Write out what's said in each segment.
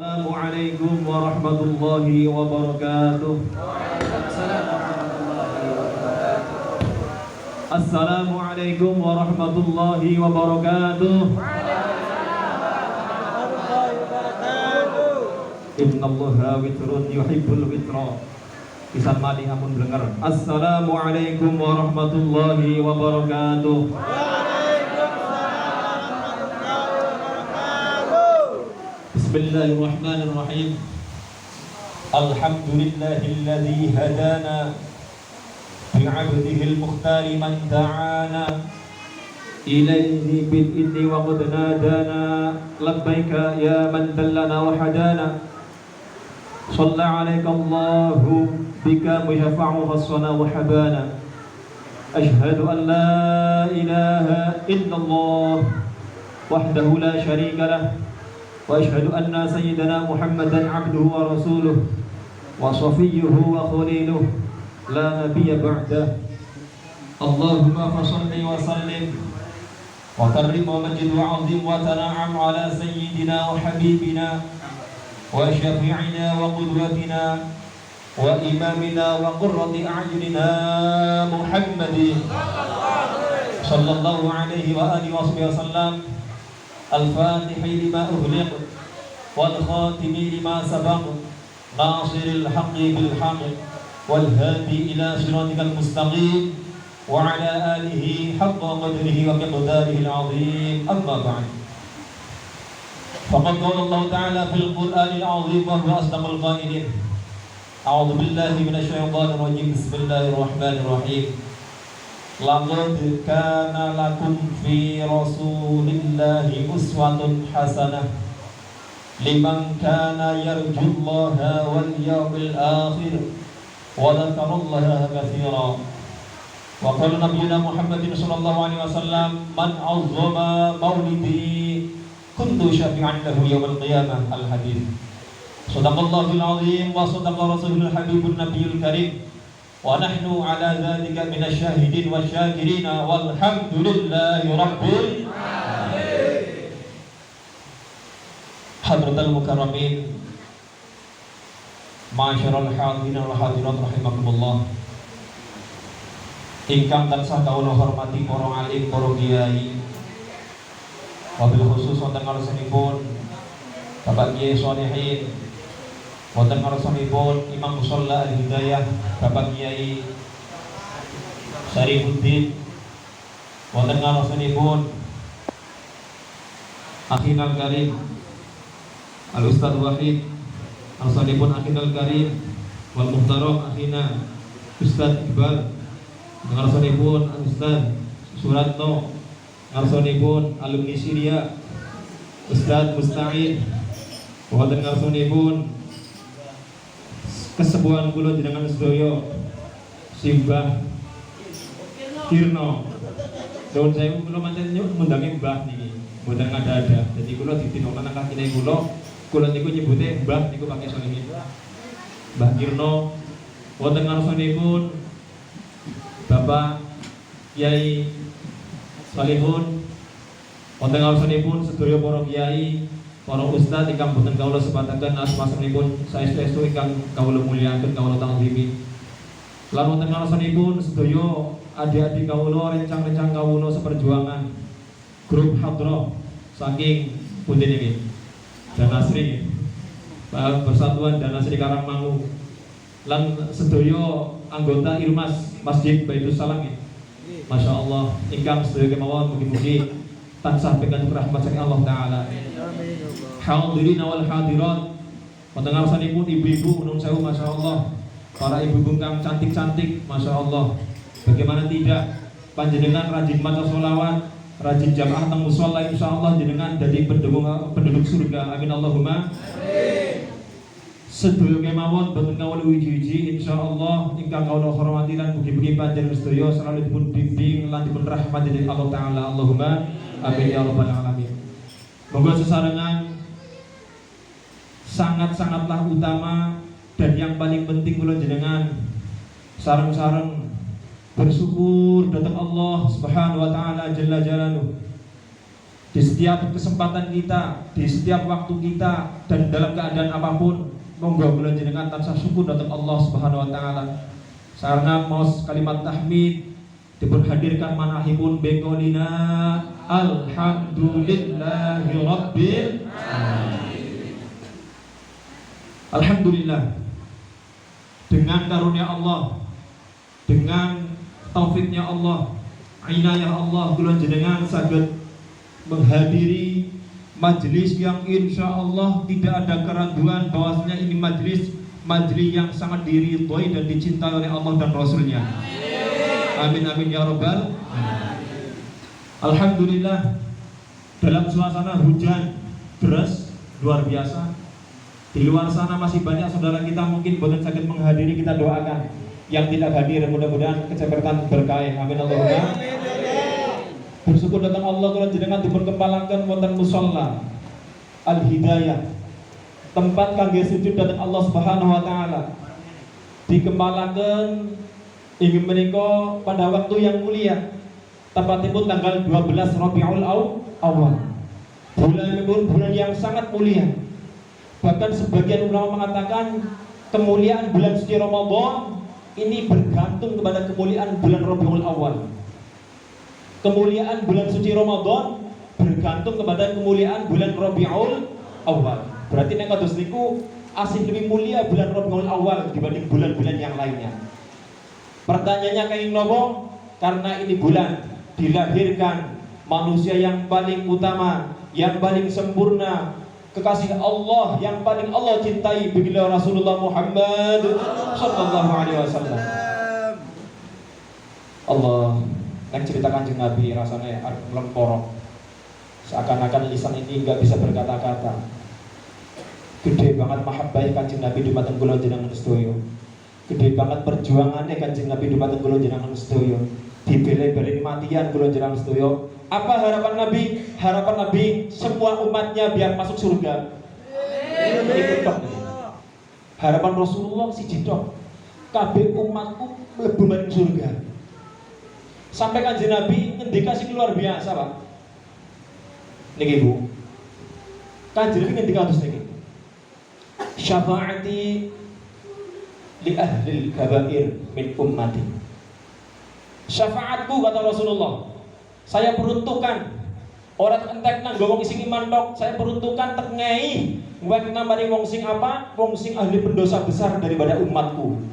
Assalamualaikum warahmatullahi wabarakatuh. Assalamualaikum warahmatullahi wabarakatuh. Innallaha witrun yuhibbul witra. Pisan mali amun blenger. Assalamualaikum warahmatullahi wabarakatuh. Bismillahirrahmanirrahim. Alhamdulillahilladzi hadana bi'abdihil mukhtari man da'ana ilaihi bil idni wa qad nadana labbaika ya man dallana wa hadana shalla alaika Allahu bika mushafa'u hassana wa habana ashhadu an la ilaha illallah wahdahu la sharika lah وأشهد أن سيدنا محمدا عبده ورسوله وصفيه وخليله لا نبي بعده اللهم فصل وسلم وكرم ومجد وعظم وتنعم على سيدنا وحبيبنا وشفيعنا وقدوتنا وإمامنا وقرة أعيننا محمد صلى الله عليه وآله وصحبه وسلم الفاتح لما أغلق والخاتم لما سبق ناصر الحق بالحق والهادي إلى صراطك المستقيم وعلى آله حق قدره ومقداره العظيم أما بعد فقد قال الله تعالى في القرآن العظيم وهو أصدق القائلين أعوذ بالله من الشيطان الرجيم بسم الله الرحمن الرحيم Laqad kana lakum fi rasulillahi uswatun hasanah liman kana yarjullaha wal yawmil akhir wa dzakarallaha katsira wa qala nabiyuna Muhammadin sallallahu alaihi wasallam man 'azzama maulidi kuntu syafi'an lahu yawmal qiyamah al hadits sadaqallahul azim wa sadaqa rasulul habibun nabiyul karim wa nahnu ala dzalika minasyahidin wasyakirin walhamdulillahi rabbil alamin. Hadratul mukarramin, ma'asyiral hadirin wal hadirat rahimakumullah. Ingkang tansah kawula hormati para alim, para kiai. Wabil khusus wonten ngarsanipun Bapak Kiai Sholihin, wonten ngarsanipun Imam Musholla Al-Hidayah Bapak Kiai Syarifuddin, wonten ngarsanipun Akhinal Karim Al-Ustadz Wahid, ngarsanipun Akhinal Karim wal Muhtaram Akhina Ustadz Iqbal, ngarsanipun Ustadz Suratno, ngarsanipun alumni Syria Ustadz Musta'id, wonten ngarsanipun kesepuhan kula jenengan sedaya Simbah Kirno. Nuwun sewu kula pancen ngundangi Mbah niki, mboten ngada-ada. Dadi kula ditinokan kakine kula niku nyebute Mbah niku pakai soniki. Mbah Kirno wonten ngarsanipun Bapak Kiai Salihun, wonten ngarsanipun sedaya para kiai, para ustaz ingkang boten kawula sebataken asmanipun saestu ingkang kawula mulyakaken kawula tanggimi. Lan wonten ngarsanipun sedaya adik-adik kawula, rencang-rencang kawula seperjuangan grup Hadrah saking pundi niki? Danasri, Persatuan Danasri Karangmangu. Lan sedaya anggota Irmas Masjid Baitus Salam. Masya Allah, ingkang sedaya kemawon mugi-mugi tansah pikantuk rahmat saking Allah Ta'ala. Hadirin wal hadirat, wonten ngarsanipun ibu-ibu nuwun sewu Masya Allah, para ibu-ibu kang cantik-cantik Masya Allah. Bagaimana tidak, panjenengan rajin maca sholawat, rajin jamaah teng mushola, insyaallah jenengan dadi penduduk surga. Amin Allahumma amin. Sedaya kemawon boten kawula wiji-wiji insyaallah ingkang kawula hormati lan mugi-mugi panjenengan sedaya selalu dipun bimbing lan dipun rahmati dening Allah Ta'ala. Allahumma amin ya rabbal alamin. Monggo sesarengan sangat-sangatlah utama dan yang paling penting kula jenengan sareng-sareng bersyukur datang Allah Subhanahu wa taala jalla jalaluhu di setiap kesempatan kita, di setiap waktu kita, dan dalam keadaan apapun, monggo kula jenengan tansah syukur dhateng Allah Subhanahu wa taala. Sareng mos kalimat tahmid dipun hadirkan manahipun beqolina alhamdulillahi rabbil alamin. Alhamdulillah, dengan karunia Allah, dengan taufiknya Allah, inayah Allah, kula jenengan saged menghadiri majelis yang insya Allah tidak ada keraguan bahwasanya ini majelis yang sangat diridhoi dan dicintai oleh Allah dan Rasulnya. Amin amin ya robbal. Alhamdulillah, dalam suasana hujan deras luar biasa, di luar sana masih banyak saudara kita mungkin boten sakit menghadiri. Kita doakan yang tidak hadir mudah-mudahan kecepatan berkah. Amin Allahumma. Bersyukur datang Allah kula jenengan dipun kempalaken wonten musalla Al Hidayah, tempat kangge sujud datang Allah Subhanahu wa taala. Dikempalaken inggih menika pada waktu yang mulia, tepatipun tanggal 12 Rabiul Awal. Bulan yang sangat mulia. Bahkan sebagian ulama mengatakan kemuliaan bulan suci Ramadan ini bergantung kepada kemuliaan bulan Rabiul Awal. Kemuliaan bulan suci Ramadan bergantung kepada kemuliaan bulan Rabiul Awal. Berarti nek kados niku asih lebih mulia bulan Rabiul Awal dibanding bulan-bulan yang lainnya. Pertanyaannya kayak nopo? Karena ini bulan dilahirkan manusia yang paling utama, yang paling sempurna, kekasih Allah yang paling Allah cintai, begitulah Rasulullah Muhammad sallallahu alaihi wasallam. Allah yang cerita Kanjeng Nabi rasanya lemporok, seakan-akan lisan ini nggak bisa berkata-kata. Gede banget mahabbah Kanjeng Nabi dumateng kula jenengan sedaya. Gede banget perjuangannya Kanjeng Nabi dumateng kula jenengan sedaya. Dibeli-beli matian kula jenengan sedaya. Apa harapan Nabi? Harapan Nabi semua umatnya biar masuk surga. Harapan Rasulullah si jidok, kabeh umatku mlebu maring surga. Sampai Kanjeng Nabi ngendikasi luar biasa, Pak. Niki Bu. Kanjeng Nabi ngendika terus niki. Syafaati li ahli kabair min ummati. Syafaatku kata Rasulullah, saya peruntukkan orang entek nang wong sing iman tok, saya peruntukkan tek ngei wong nambani wong sing apa? Wong sing ahli pendosa besar daripada umatku.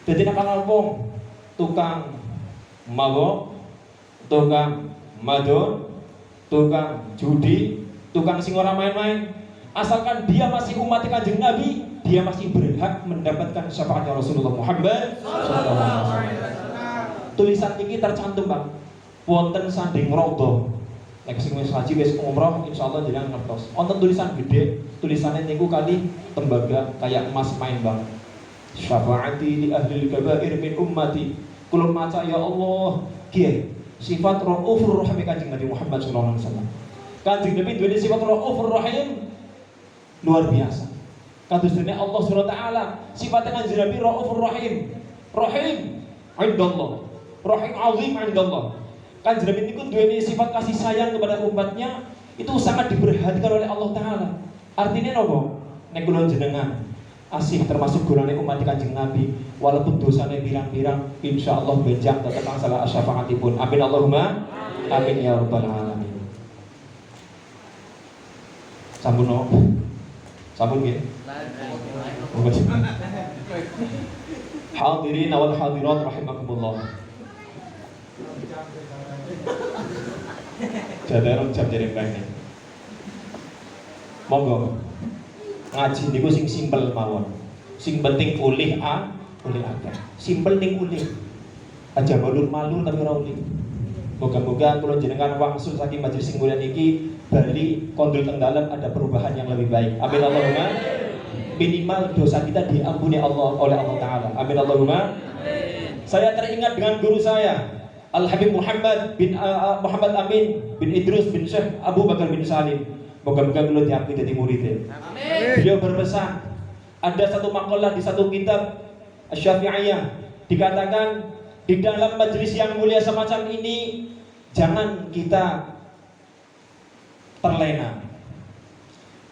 Dadi nek ana wong tukang mabok, tukang madon, tukang judi, tukang sing ora main-main, asalkan dia masih umat Kanjeng Nabi, dia masih berhak mendapatkan syafaatnya Rasulullah Muhammad sallallahu alaihi wasallam. Tulisan ini tercantum, Pak. Wonten sanding rodo. Nek sing wis haji wis umroh insyaallah jenengan ngertos. Wonten tulisan gede, tulisannya niku kali tembaga kayak emas main banget. Syafaati li ahli kabair min ummati. Kula maca ya Allah, kiye sifat Raufur Rahim Kanjeng Nabi Muhammad sallallahu alaihi wasallam. Kanjeng Nabi duwe sifat Raufur Rahim luar biasa. Kados dene Allah Subhanahu wa taala, sifat Kanjeng Nabi Raufur Rahim. Rahim indallah. Rahim azim indallah. Kanjeng Nabi niku duwe sifat kasih sayang kepada umatnya, itu sangat diperhatikan oleh Allah taala. Artinya nopo? Nek kula jenengan asih termasuk golongan umat Kanjeng Nabi, walaupun dosanya pirang-pirang, insyaallah benjang tetap masalah syafaatipun. Amin Allahumma amin ya rabbal alamin. Sampun no. Sampun nggih. Hadirin wal hadirat rahimakumullah. Jadaron jam jare mbane. Monggo. Ngaji niku sing simpel mawon. Sing penting ulih ulih akeh. Simpel ning ulih. Aja malur-malur tapi ora ulih. Moga-moga kula jenengan wangsul saking majelis sing mulia niki bali kondul teng dalem ada perubahan yang lebih baik. Amin Allahumma. Minimal dosa kita diampuni Allah oleh Allah taala. Amin Allahumma. Saya teringat dengan guru saya Al Habib Muhammad Amin bin Idrus bin Syekh Abu Bakar bin Salim. Moga-moga beliau diakui jadi muridnya. Beliau berpesan, ada satu makalah di satu kitab Asy-Syafi'iyah dikatakan di dalam majelis yang mulia semacam ini jangan kita terlena.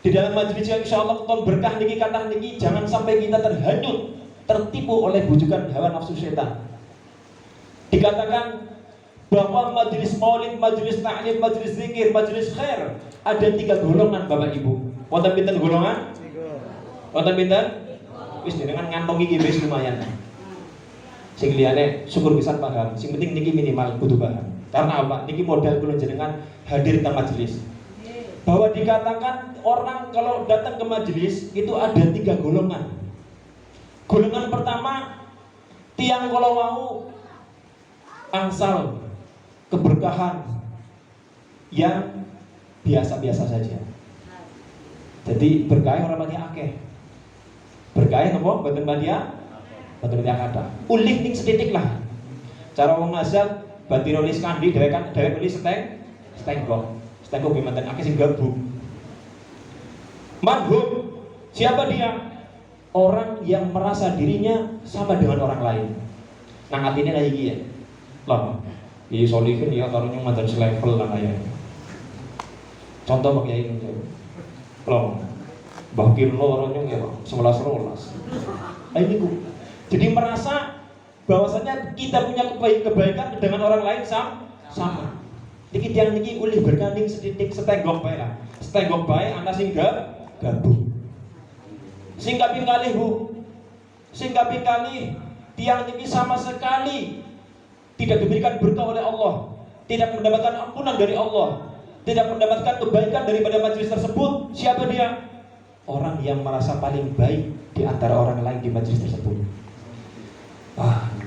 Di dalam majelis yang insya Allah kon berkah niki kata niki, jangan sampai kita terhanyut, tertipu oleh bujukan hawa nafsu setan. Dikatakan bahwa majelis maulid, majelis ta'lim, majelis zikir, majelis khair ada 3 golongan Bapak Ibu. Wonten pinten golongan? Wonten pinten? Wis dengan ngantong iki wis lumayan. Sing liyane syukur pisan paham. Sing penting niki minimal kudu paham. Karena apa? Niki modal kula jenengan hadir ke majelis. Bahwa dikatakan orang kalau datang ke majelis itu ada 3 golongan. Golongan pertama, tiang kalau mau angsal keberkahan yang biasa-biasa saja. Jadi berkah orang mati akeh. Berkah napa? Mboten mati mboten mati kata. Ulih ning setitik lah. Cara wong ngazal bati nulis kandi dhewek nulis stengkok. Stengkok ki mboten akeh sing gabung. Manhum, siapa dia? Orang yang merasa dirinya sama dengan orang lain. Nang atine lagi iki ya. Lah, iki solihin ya karo nyong mantan selevel lah ya. Contoh Pak Yai ini. Loh, Mbah Kirno orangnya ya 11-12. Ini ku. Jadi merasa bahwasanya kita punya kebaikan dengan orang lain sama. Niki tiyang niki ulih berkanding setitik setenggok bae lah. Setenggok bae ana sing gabung. Sing kaping kalih Bu. Sing kaping kalih tiyang niki sama sekali tidak diberikan berkah oleh Allah, tidak mendapatkan ampunan dari Allah, tidak mendapatkan kebaikan daripada majelis tersebut. Siapa dia? Orang yang merasa paling baik di antara orang lain di majelis tersebut.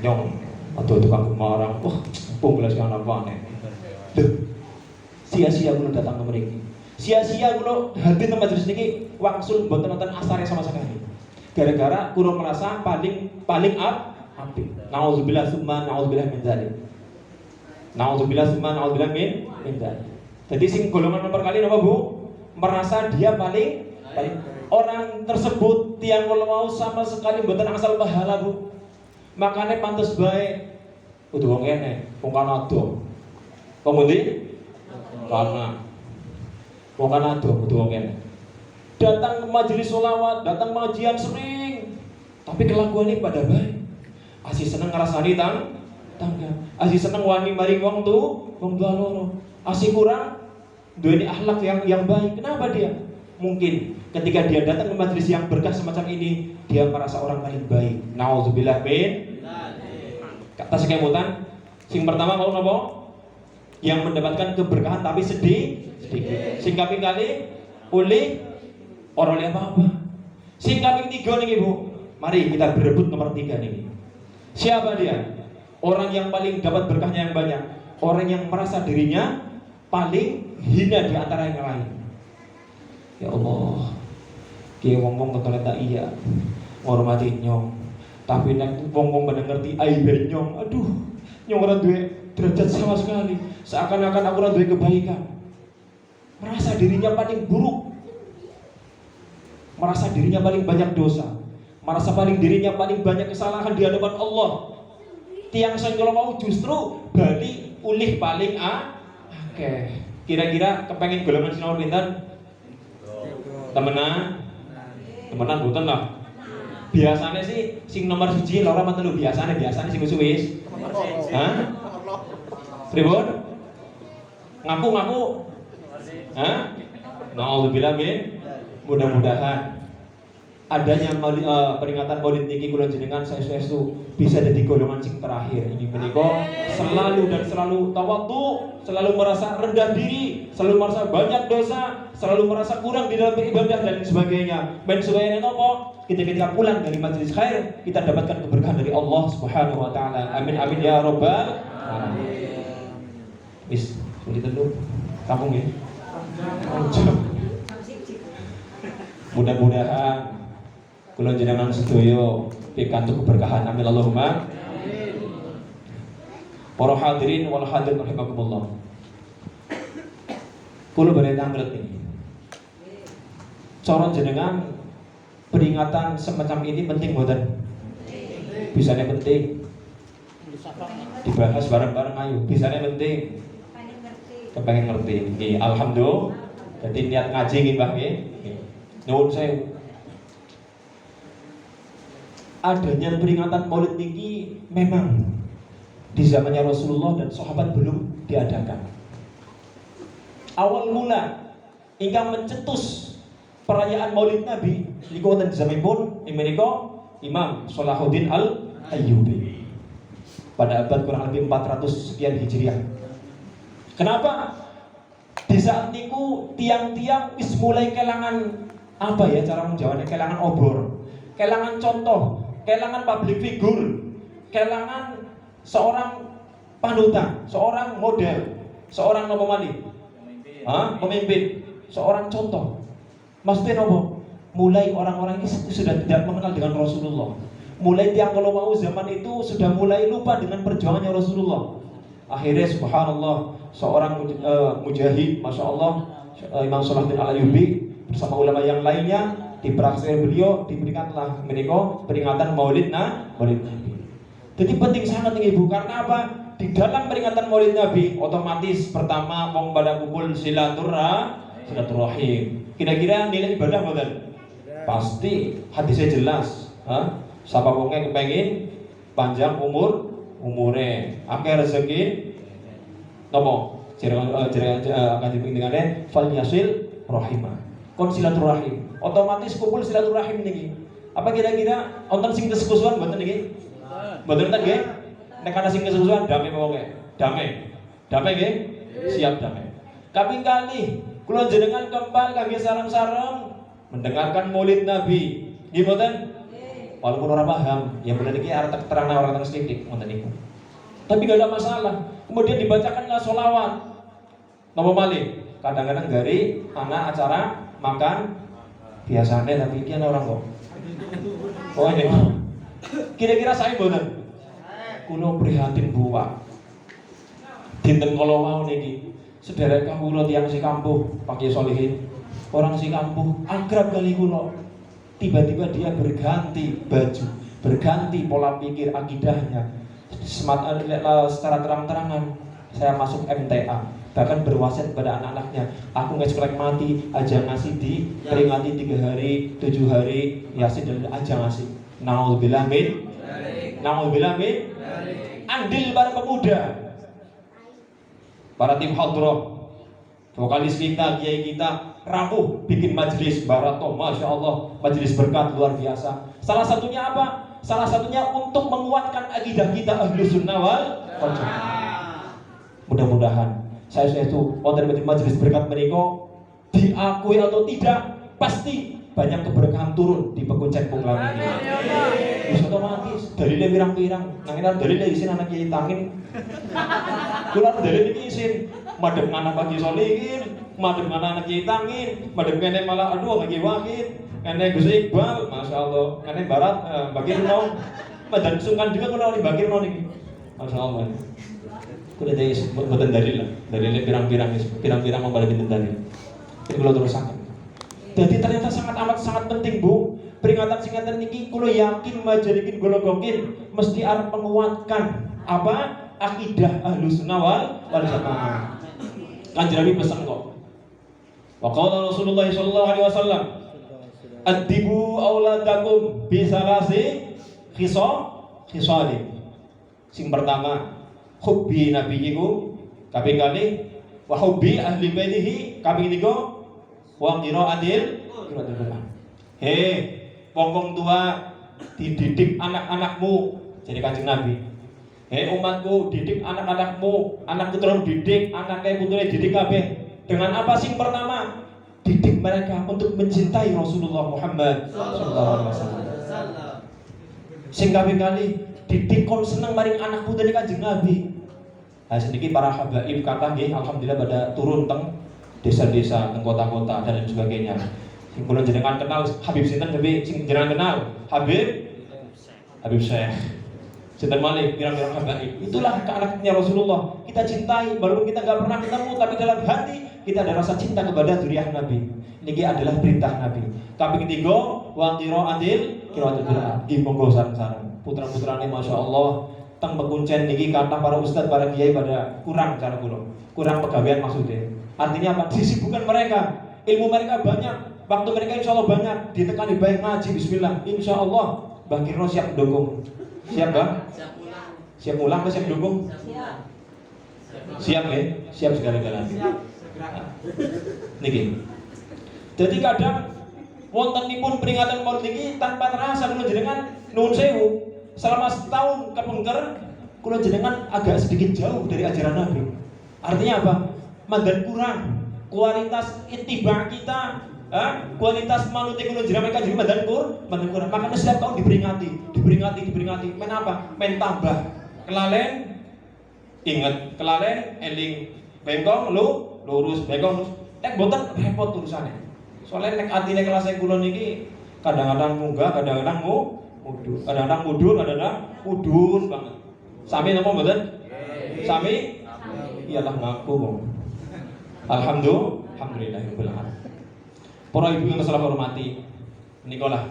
Nyong, atau tukang kemarang, punggelas yang apa nih? Sia-sia gue datang ke mereka. Sia-sia gue hadir di majelis ini, wangsul buat nonton asarnya sama sekali. Gara-gara gue merasa paling apik. Nauzubillah summa nauzubillah min dzalik. Nauzubillah summa nauzubillah min dzalik. Jadi sing golongan nomor kali apa Bu? Merasa dia paling orang tersebut tiang kalau mau sama sekali mboten asal pahala Bu. Makanya pantes bae kudu wong kene, wong Kanada. Wong ndi? Karena wong Kanada kudu wong kene. Datang ke majelis sholawat, datang pengajian sering, tapi kelakuannya pada baik. Asih seneng ngrasani tangga. Asih seneng wani mari wong tua loro. Asih kurang duweni akhlak yang baik. Kenapa dia? Mungkin ketika dia datang ke majelis yang berkah semacam ini, dia merasa orang paling baik. Nauzubillah min. Kata sekemutan, sing pertama mau napa? Yang mendapatkan keberkahan tapi sedikit. Sing kaping kali oleh orang lihat apa? Sing kaping 3 nih Bu. Mari kita berebut nomor 3 nih. Siapa dia? Orang yang paling dapat berkahnya yang banyak. Orang yang merasa dirinya paling hina di antara yang lain. Ya Allah, ki wong-wong ketole tak iya ngormati nyong. Tapi nek wong-wong pada ngerti aibe nyong, aduh, nyong ora duwe derajat sama sekali. Seakan-akan aku ora duwe kebaikan. Merasa dirinya paling buruk. Merasa dirinya paling banyak dosa. Merasa dirinya paling banyak kesalahan di hadapan Allah. Tiang sang kalau mau justru bali ulih paling akeh. Kira-kira kepengen golongan sinau pinten? Temenan mboten lah. Biasanya sih sing nomor 1 loro apa telu biasanya sing wis. Hah? Pripun? Ngaku. Hah? Nauzubillah min. Mudah-mudahan adanya peringatan Maulid niki kula jenengan saestu bisa jadi golongan sing terakhir. Ini menika selalu tawadhu, selalu merasa rendah diri, selalu merasa banyak dosa, selalu merasa kurang di dalam beribadah dan sebagainya. Ben supaya napa? Ketika pulang dari majelis khair, kita dapatkan keberkahan dari Allah Subhanahu wa taala. Amin amin ya rabbal alamin. Wis, sulit dulu. Kampung ya. Mudah-mudahan kula jenengan sedaya pikantuk keberkahan. Amin Allahumma. Para hadirin wal hadirat rahimakumullah. Kula berenang ngerti. Cara jenengan peringatan semacam ini penting mboten? Bisanya penting. Dibahas bareng-bareng ayo. Bisanya penting. Kepengen ngerti. Nggih, alhamdulillah. Jadi niat ngaji nggih Mbah nggih. Nuwun sewu. Adanya peringatan Maulid niki memang di zamannya Rasulullah dan sahabat belum diadakan. Awal mula ingkang mencetus perayaan Maulid Nabi niku wonten zamanipun menika Imam Salahuddin Al-Ayyubi pada abad kurang lebih 400 sekian Hijriah. Kenapa? Di saat niku tiang-tiang wis mulai kelangan apa ya cara menjawabnya, kelangan obor, kelangan contoh, kelangan public figure, kelangan seorang panutan, seorang model, seorang pemimpin, seorang contoh. Maksudnya nopo? Mulai orang-orang ini sudah tidak mengenal dengan Rasulullah. Mulai tiang kalau mau zaman itu sudah mulai lupa dengan perjuangannya Rasulullah. Akhirnya subhanallah seorang mujahid, masya Allah, Imam Salahuddin Al-Ayyubi bersama ulama yang lainnya diperaksai beliau diberikanlah menika peringatan Maulid Nabi. Jadi penting sangat ini Ibu, karena apa? Di dalam peringatan Maulid Nabi otomatis pertama wong pada kumpul silaturahim. Kira-kira nilai ibadah mboten? Pasti hadisnya jelas. Sapa wonge kepengin panjang umure, akeh rezeki napa? Kanjeng pingtingane fal yasil rahimah. Kon silaturahim. Otomatis kumpul silaturahim niki. Apa kira-kira wonten sing kesusuan mboten niki? Mboten nggih? Nek ana sing kesusuan damai wonge. Damai nggih? Siap damai. Kaping kali kula jenengan kempal kangge sareng-sareng mendengarkan Maulid Nabi. Nggih mboten? Walaupun orang paham, ya benar ini arti terangna orang sedikit, ngoten niku. Tapi gak ada masalah. Kemudian dibacakanlah sholawat. Napa malih? Kadang-kadang dari anak acara makan biasanya, tapi kian orang kok. Oh ini. Kira-kira saya mboten? Kulo prihatin buah. Dinten kala wau niki, sedherek kawula tiyang si kampuh, Pak Kiai Solihin. Orang si kampuh akrab kali kulo. Tiba-tiba dia berganti baju, berganti pola pikir akidahnya. Secara terang-terangan saya masuk MTA, bahkan berwasiat kepada anak-anaknya, aku ngeskrek mati aja ngasih di peringati 3 hari, 7 hari Yasin dan aja ngasih. Nauzubillah min andil para pemuda, para tim hadroh, vokalis kita, kiai kita rapuh bikin majelis barato, masya Allah, majelis berkat luar biasa. Salah satunya apa? Salah satunya untuk menguatkan akidah kita Ahlus Sunnah wal Jamaah. Mudah-mudahan saya itu wonten majelis berkat menika diakui atau tidak, pasti banyak keberkahan turun di Pekuncen Punglang ini. Wis otomatis dalile pirang-pirang, nanging dalile isin anak kiai tangin. Kula dalile iki isin madhep anak Pak Kiai Solihin, madhep anak kiai tangin, madhep kene malah aduh lagi wakil, kene Gus Iqbal, masya Allah, kene Barat Bakir Nom, dan sungkan juga kula oli Bakir Nom niki. Masya Allah. Kuwi dari mboten dalile pirang-pirang membalik dalil. Iki kula terusaken. Jadi ternyata sangat penting Bu. Peringatan singkatan niki kula yakin majalikin gologokin mesti arep menguatkan apa? Akidah Ahlus Sunnah wal Jamaah. Kanjeng Nabi pesan kok. Wa qala Rasulullah sallallahu alaihi wasallam, "Adibu auladakum bi salasi khisali." Sing pertama, hubbi nabiyikum, kaping kali wa hubbi ahli baitihi, kaping tiga wa qiraatil Quran. Wong tua dididik anak-anakmu jadi Kanjeng Nabi. Umatku, didik anak-anakmu, anak putra didik, anaknya putra didik kabeh. Dengan apa sing pertama? Didik mereka untuk mencintai Rasulullah Muhammad sallallahu alaihi wasallam. Sing kaping kali didik kon seneng maring anak putra Kanjeng Nabi. Nah, sedikit para habaib kata nggih alhamdulillah pada turun teng desa-desa, teng kota-kota dan sebagainya. Sing kula jenengan kenal Habib sinten tapi sing jenengan kenal Habib Syekh. Sinten Malik, pirang-pirang habaib. Itulah anaknya Rasulullah. Kita cintai walaupun kita enggak pernah ketemu, tapi dalam hati kita ada rasa cinta kepada zuriyah Nabi. Ini adalah perintah Nabi. Kaping ketiga wa qiraatil Quran. Nggih monggo sareng-sareng. Putra-putrane masyaallah teng Pekuncen niki kata para ustadz, para kiai pada kurang cara kula. Kurang pegawaian maksudnya. Artinya apa? Disibukkan mereka ilmu mereka banyak, waktu mereka insya Allah banyak, ditekani baik ngaji bismillah, insya Allah Mbah Kirno siap mendukung. Siap Bang? Siap ulang atau siap mendukung? Siap ya? Siap segala-galanya. Niki. Jadi kadang wontenipun peringatan Maulid niki tanpa terasa kula jenengan nuwun sewu selama setahun kepengker kula jenengan agak sedikit jauh dari ajaran Nabi. Artinya apa? Mandan kurang kualitas ittiba kita, kualitas manut kula jenengan mereka jadi mandan kurang. Makanya setiap tahun diperingati. Men apa? Men tambah. Kelalen inget, kelalen eling, bengkong lurus, bengkong lurus. Nek boten repot urusane. Soalnya nek atine kelas kula niki kadang-kadang munggah, kadang-kadang mudun, kadang-kadang mudun banget. Sami napa mboten? Sami? Iyalah ngaku. Alhamdulillahirabbil alamin. Para ibu yang salah hormati, nikolah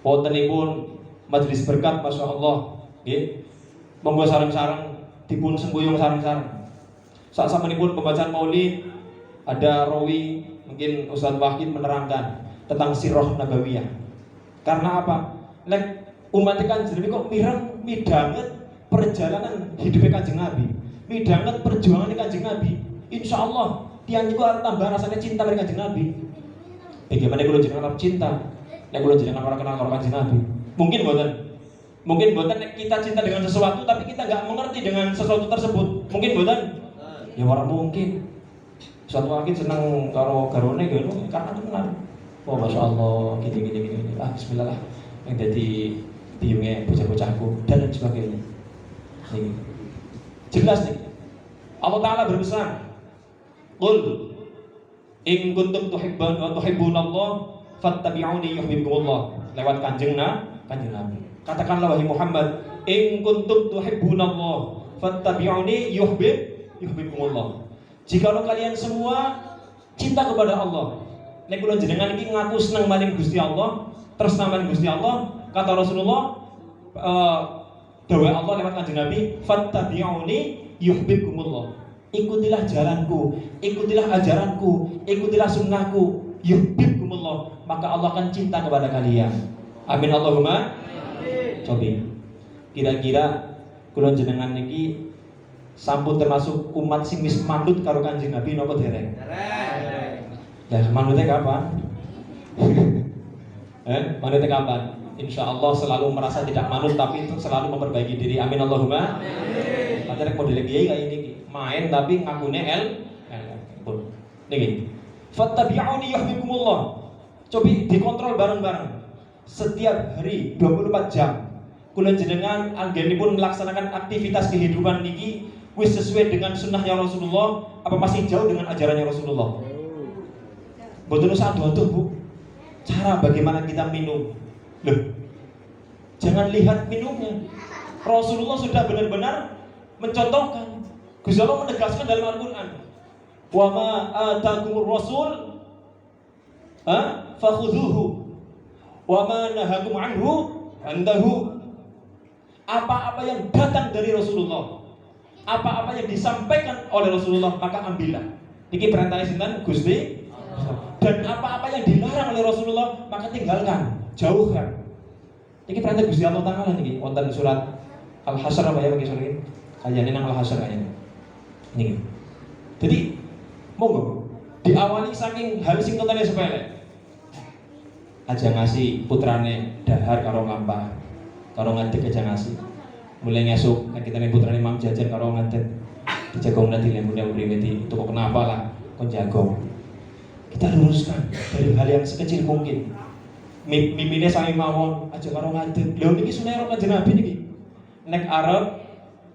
wontenipun majelis berkat masyaallah nggih. Monggo sareng-sareng dipun sembuyung sareng-sareng. Saat samanipun pembacaan Maulid ada rawi mungkin Ustaz Wahid menerangkan tentang sirah nabawiyah. Karena apa? Lek umat Kanjeng Nabi kok midanget perjalanan hidupnya Kanjeng Nabi, midanget perjuangan Kanjeng Nabi. Insya Allah tiang itu akan tambah rasanya cinta dari Kanjeng Nabi. Bagaimana kalau jenengan cinta? Lek kalau jenengan orang kenal karo Kanjeng Nabi, mungkin buatan kita cinta dengan sesuatu tapi kita nggak mengerti dengan sesuatu tersebut. Mungkin buatan? Ya orang mungkin. Suatu waktu senang karo garone gitu karena kenal. Oh masya Allah, gini. Bismillah lah. Yang jadi biungnya bocah-bocahku dan lain sebagainya. Nih. Jelas nih. Allah Taala berpesan, "Qul in kuntum tuhibbunallah fattabi'uni yuhibbukumullah." Lewat kanjeng Nabi. Katakanlah wahai Muhammad, in kuntum tuhibbunallah fattabi'uni yuhibbukumullah. Jikalau kalian semua cinta kepada Allah, nek kula jenengan iki ngaku seneng maring Gusti Allah, tresna maring Gusti Allah, kata Rasulullah dawuh Allah lewat kanjeng Nabi, fattabi'uni yuhibbukumullah. Ikutilah jalanku, ikutilah ajaranku, ikutilah sunnahku, yuhibbukumullah, maka Allah akan cinta kepada kalian. Amin Allahumma. Cobi. Kira-kira kula jenengan niki sampun termasuk umat sing wis manut karo Kanjeng Nabi napa dereng? Ya, manutnya kapan? Manutnya kapan? Insya Allah selalu merasa tidak manut tapi selalu memperbaiki diri. Amin Allahumma. Padahal model kiai kayak ini main tapi ngakune niki. Fattabi'uni yuhibbukumullah. Cobi dikontrol bareng-bareng. Setiap hari 24 jam kula jenengan anggenipun melaksanakan aktivitas kehidupan niki wis sesuai dengan sunnahnya Rasulullah apa masih jauh dengan ajarannya Rasulullah? Mboten usah aduh-aduh Bu. Cara bagaimana kita minum. Loh. Jangan lihat minumnya. Rasulullah sudah benar-benar mencontohkan. Gusti Allah menegaskan dalam Al-Qur'an. Wa ma atakumur rasul fakhudhuhu wa ma nahakum anhu andahu. Apa-apa yang datang dari Rasulullah, apa-apa yang disampaikan oleh Rasulullah maka ambillah. Niki perintahnya sinten Gusti. Dan apa-apa yang dilarang oleh Rasulullah maka tinggalkan, jauhkan. Niki perintah Gusti Allah Taala niki wonten surat Al-Hasyr apa ya bagi sore kayane nang Al-Hasyr kayane. Niki. Jadi monggo diawali saking hal sing totale sepele. Aja ngasih putrane dahar karo lampah, karo ngadeg aja ngasih. Mulai ngesuk kan kita nih putrane Imam Jajan karo ngadeg. Dijagong nanti lemune mriwiti itu kok kenapa lah kon jagong. Kita luruskan dari hal yang sekecil mungkin. Mimine sami mawon aja karo ngadeg. Lha niki sunah karo Kanjeng Nabi niki. Nek arep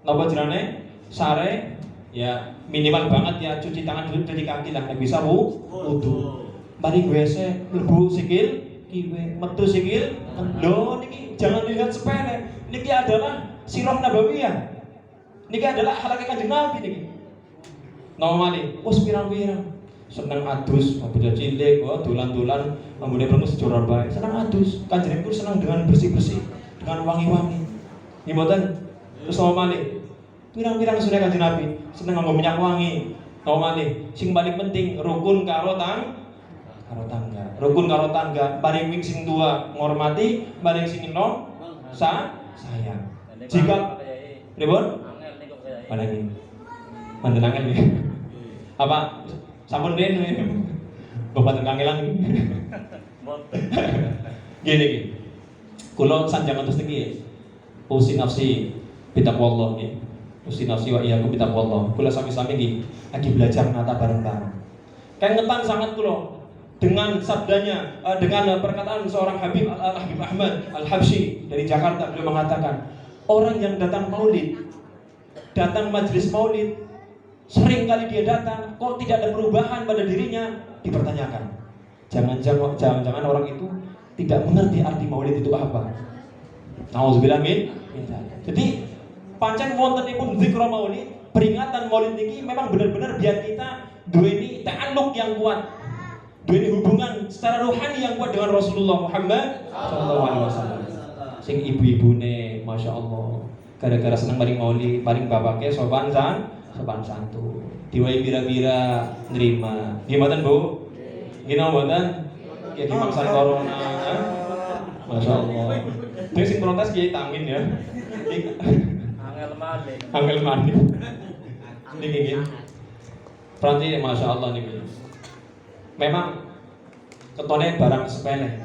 napa jenenge sare ya minimal banget ya cuci tangan dulu dari kaki lah nek bisa wudu. Mari WC mlebu sikil kiwe metu sikil. Lho niki jangan dilihat sepele. Niki adalah sirah nabawiyah. Niki adalah akhlak Kanjeng Nabi niki. Nomale wis pirang-pirang seneng adus, bocah cilik, dolan-dolan, ambune perlu sejoran bae. Seneng adus, Kanjeng Nabi seneng dengan bersih-bersih, dengan wangi-wangi. Nggih mboten? Terus nomale pirang-pirang sunah Kanjeng Nabi, seneng nganggo minyak wangi. Nomale sing paling penting rukun karo karo tangga. Rukun karo tangga, paling sing tua ngormati, paling sing enom sayang. Jika pripun? Paling manten angel ya. Apa sampun den bapak kangelan. Gini. Kula sanjangan terus niki. Usi nafsi bitaqwallah nggih. Usi nafsi wa iyyakum bitaqwallah. Kula sami-sami nggih lagi belajar nata bareng-bareng. Kan ngetan sangat kula dengan sabdanya, dengan perkataan seorang Habib Ahmad Al-Habsyi dari Jakarta. Beliau mengatakan, orang yang datang maulid, datang majelis maulid, sering kali dia datang, kok tidak ada perubahan pada dirinya, dipertanyakan. Jangan-jangan orang itu tidak mengerti arti maulid itu apa. Nauzubillah min. Jadi pancen wontenipun zikra maulid, peringatan maulid niki memang benar-benar biar kita duweni ta'alluq yang kuat, duweni hubungan secara rohani yang kuat dengan Rasulullah Muhammad sallallahu alaihi wasallam. Sing ibu-ibune masyaallah gara-gara seneng maring maulid, paling bapake sopan santun. Diwai bira-bira nerima. Nggih mboten, Bu? Nggih mboten? Ya di masa corona. Masyaallah. Terus sing protes Kiai Tamin ya. Angel mani. Niki nggih. Berarti masyaallah niki. Memang ketone barang sepele,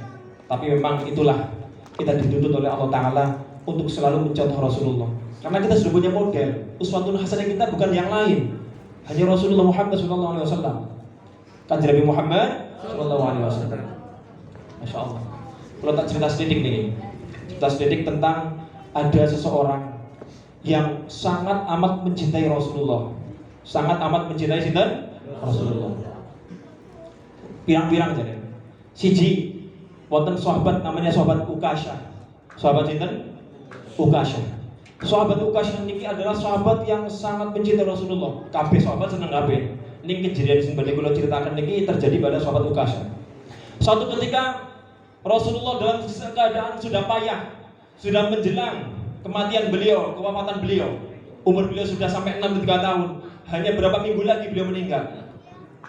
tapi memang itulah kita dituntut oleh Allah Ta'ala untuk selalu mencontoh Rasulullah. Karena kita sudah punya model, uswatun hasanah kita bukan yang lain, hanya Rasulullah Muhammad SAW. Kanjeng Nabi Muhammad SAW. Masya Allah. Kalau tak cerita sedikit nih, cerita sedikit tentang ada seseorang yang sangat amat mencintai Rasulullah, sangat amat mencintai sinten? Rasulullah. Pirang-pirang jadi. Siji, wonten sahabat namanya sahabat Ukasyah. Sahabat sinten? Ukasyah. Sahabat Ukasyah niki adalah sahabat yang sangat mencintai Rasulullah. Kabeh sahabat seneng kabeh. Ning kejadian sing badhe kula ceritakan niki terjadi pada sahabat Ukasyah. Suatu ketika Rasulullah dalam keadaan sudah payah, sudah menjelang kematian beliau, kewafatan beliau. Umur beliau sudah sampai 63 tahun. Hanya berapa minggu lagi beliau meninggal.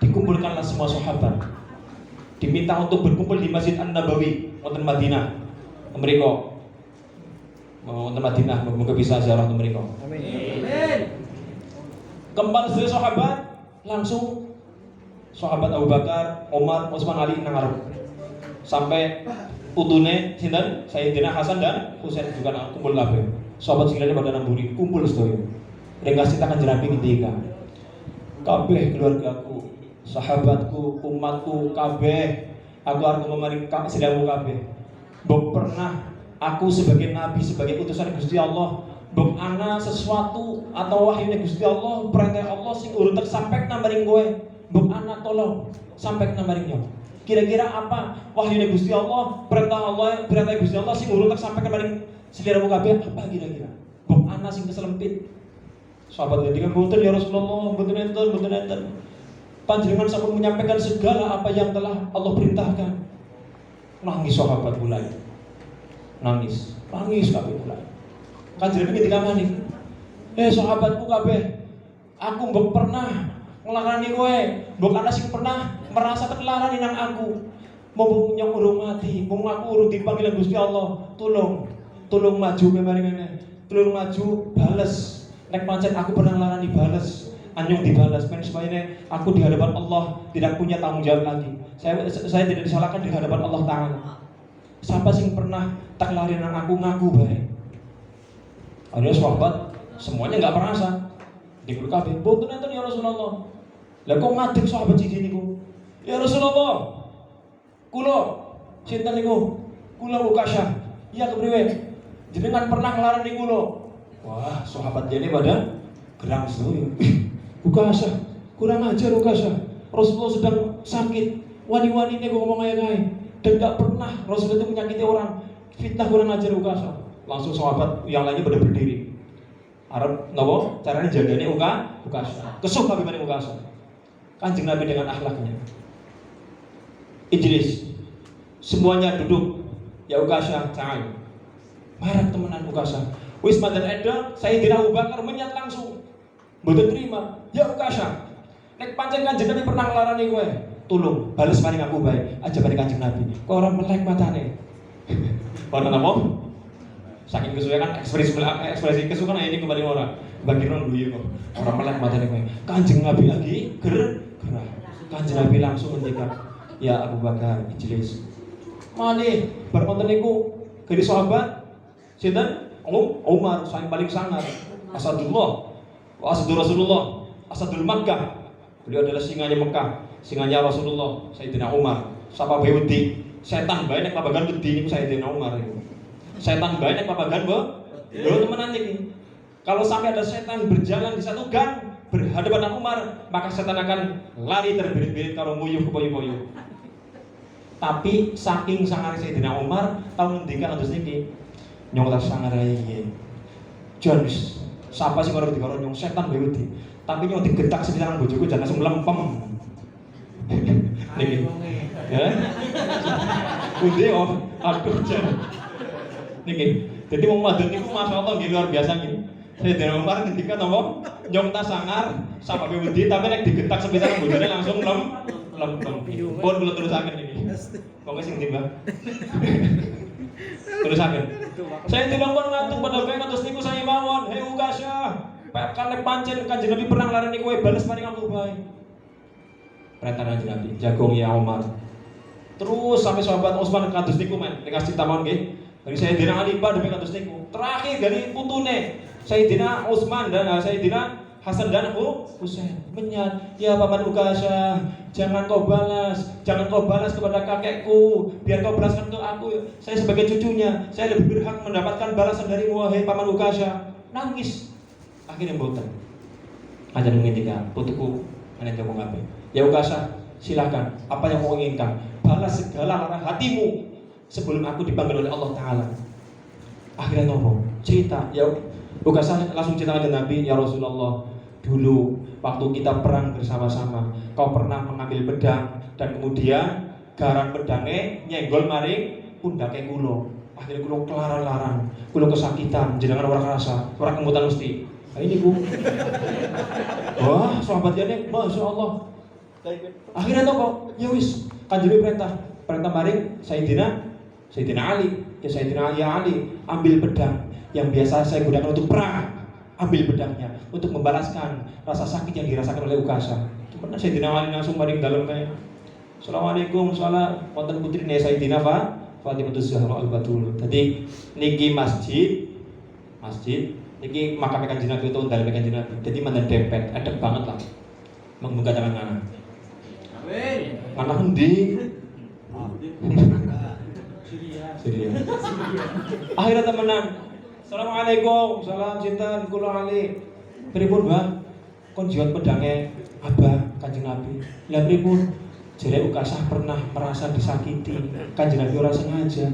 Dikumpulkanlah semua sahabat. Diminta untuk berkumpul di Masjid An-Nabawi, wonten Madinah. Mriko. Wonten Madinah, muga bisa ziarah teng mriko. Amin. Kembali dari sahabat, langsung sahabat Abu Bakar, Umar, Utsman, Ali nang ngarep. Sampai utune sinten? Sayyidina Hasan dan Husain juga kumpul kabeh. Sahabat sing pada nang mburi kumpul sedaya. Ringkas kita Kanjeng Nabi ngendika. Kabeh keluargaku, sahabatku, umatku kabeh, aku arep memaring sedhamu kabeh. Mbok pernah aku sebagai nabi, sebagai utusan Gusti Allah, mbok ana sesuatu atau wahyune Gusti Allah, perintah Allah sing urung tersampekna maring kowe, mbok ana tolong sampekna maring yo. Kira-kira apa wahyune Gusti Allah, perintah Gusti Allah sing urung tersampekna maring sedheremu kabeh, apa kira-kira? Mbok ana sing keselempit. Sahabat ngendikan, "Mboten ya Rasulullah, mboten enten. Panjenengan sampun menyampaikan segala apa yang telah Allah perintahkan." Nangis sahabat mulai. Nangis kabeh mulai. Kanjeng Nabi ketika manik, sahabatku kabeh, aku mbok pernah nglarani kowe, mbok ana sing pernah merasa ketularan nang aku. Mumpung nyong urung mati, mumpung aku urung dipanggil Gusti Allah, tolong maju kemari-kemari. Tolong maju bales. Nek pancen aku pernah nglarani bales, anyung dibales men supaya aku di hadapan Allah tidak punya tanggung jawab lagi. Saya tidak disalahkan di hadapan Allah Ta'ala. Siapa sing pernah tak lari nang aku ngaku bae. Ada sahabat semuanya enggak merasa. Dikul kabeh, "Mboten enten ya Rasulullah." Lah kok ngadeg sahabat siji niku? "Ya Rasulullah, kula sinten niku? Kula Ukasyah." "Iya kepriwe? Jenengan pernah nglarani kula?" Wah, sahabat jene pada gerang sedoyo. Ukasyah, kurang ajar Ukasyah. Rasulullah sedang sakit, wani-wani nego ngomong ae-ae. Dan gak pernah Rasulullah itu menyakiti orang. Fitnah kurang ajar Ukasyah. Langsung sahabat yang lainnya pada berdiri. Arab napa? Caranya jagane Ukasyah. Kesuk kabeh maring Ukasyah. Kanjeng Nabi dengan akhlaknya. Ijlis. Semuanya duduk. Ya Ukasyah, ta'al. Marah temenan Ukasyah. Wis mandan edal, Sayyidina Abu Bakar menyat langsung. Mboten terima. Ya Ukasyah. Nek pancen Kanjeng Nabi pernah nglarani kowe, tulung bales paling aku baik aja pada Kanjeng Nabi. Kok orang melek matane. Orang apa? Saking kesuwen kan ekspresi kesuwen ini kembali orang bagi orang guyu kok. Orang melek matane kowe. Kanjeng Nabi lagi gerah. Kanjeng Nabi langsung ngendikan, "Ya Abu Bakar, ijlis." Malih bar konten niku dari sahabat sinten? Umar, yang paling sangar. Asadullah, Asadur Rasulullah, Asadul Makkah. Beliau adalah singanya Mekah, singanya Rasulullah, Sayyidina Umar. Sapa bae wedi, setan bae nek pabagan wedi niku Sayyidina Umar niku. Setan bae nek pabagan lho temenan iki. Kalau sampai ada setan berjalan di satu gang berhadapan dengan Umar, maka setan akan lari terbirit-birit karo nguyuh kepoyo-poyo. Tapi saking sangar Sayyidina Umar tahun ngendika kados niki, nyong tak sangar ae. Jan wis sapa sing karo dikaro nyong setan bae wedi. Tapi nyong digetak sepisan bojoku jan langsung lempem. Niki. Ya. Udah yo, aduh jan. Niki. Jadi wong wadon niku masyaallah nggih luar biasa nggih. Sayyidina Umar ketika nopo nyong tak sangar sapa bae wedi tapi nek digetak sepisan bojone langsung lempem. Pun kula terusaken niki. Pokoke sing timbang. Terusaken. Saya tidak pun ngantuk pada bae kados niku saya mawon. Hei Ukasha, kalih pancen Kanjeng Nabi pernah larani kowe bales paring aku bae. Perintah Kanjeng Nabi, jagung ya Umar. Terus sampai sahabat Utsman kados niku men, dikasih tamon nggih. Dari Sayyidina Ali pada bae kados niku. Terakhir dari putune Sayyidina Utsman dan Sayyidina Hasan dan Husain menyat, "Ya Paman Ukasha, jangan kau balas kepada kakekku, biar kau balaskan untuk aku. Saya sebagai cucunya, saya lebih berhak mendapatkan balasan darimu, wahai Paman Ukasha." Nangis. Akhirnya mboten. Aja ngendikan, "Putuku, ana ngomong apa? Ya Ukasha, silakan. Apa yang mau inginkan? Balas segala larang hatimu sebelum aku dipanggil oleh Allah Taala." Akhirnya ngomong, cerita, ya Ukasha langsung cerita ke Nabi, "Ya Rasulullah, dulu waktu kita perang bersama-sama, kau pernah mengambil pedang dan kemudian garan pedangnya nyenggol maring pundake kula. Akhirnya kula kelaran-laran, kula kesakitan, jenengan ora kerasa, ora kemutan mesti." Nah, ini Bu. Wah, sahabat jane, Masya Allah. Akhirnya kok, ya wis, Kanjeng perintah maring Sayyidina Ali. Ya Sayyidina Ali, ambil pedang yang biasa saya gunakan untuk perang, ambil pedangnya untuk membalaskan rasa sakit yang dirasakan oleh Ukasha. Kemudian Sayyidina Ali langsung maring dalem kae. Assalamualaikum, salam wonten putrine Sayyidina Fatimah Zahra Al-Batul. Jadi niki masjid niki makam Kanjeng Nabi utawa dalem Kanjeng Nabi. Jadi mendempet, edek banget lah. Membuka tangan kanan. Amin. Mana endi? Syria. Akhirnya temenan. Assalamualaikum, salam sinten kula Ali. Pripun, Mbah? Kon jiwat pedange Abah Kanjeng Nabi. Lah pripun? Jere Ukasha pernah merasa disakiti. Kanjeng Nabi ora sengaja.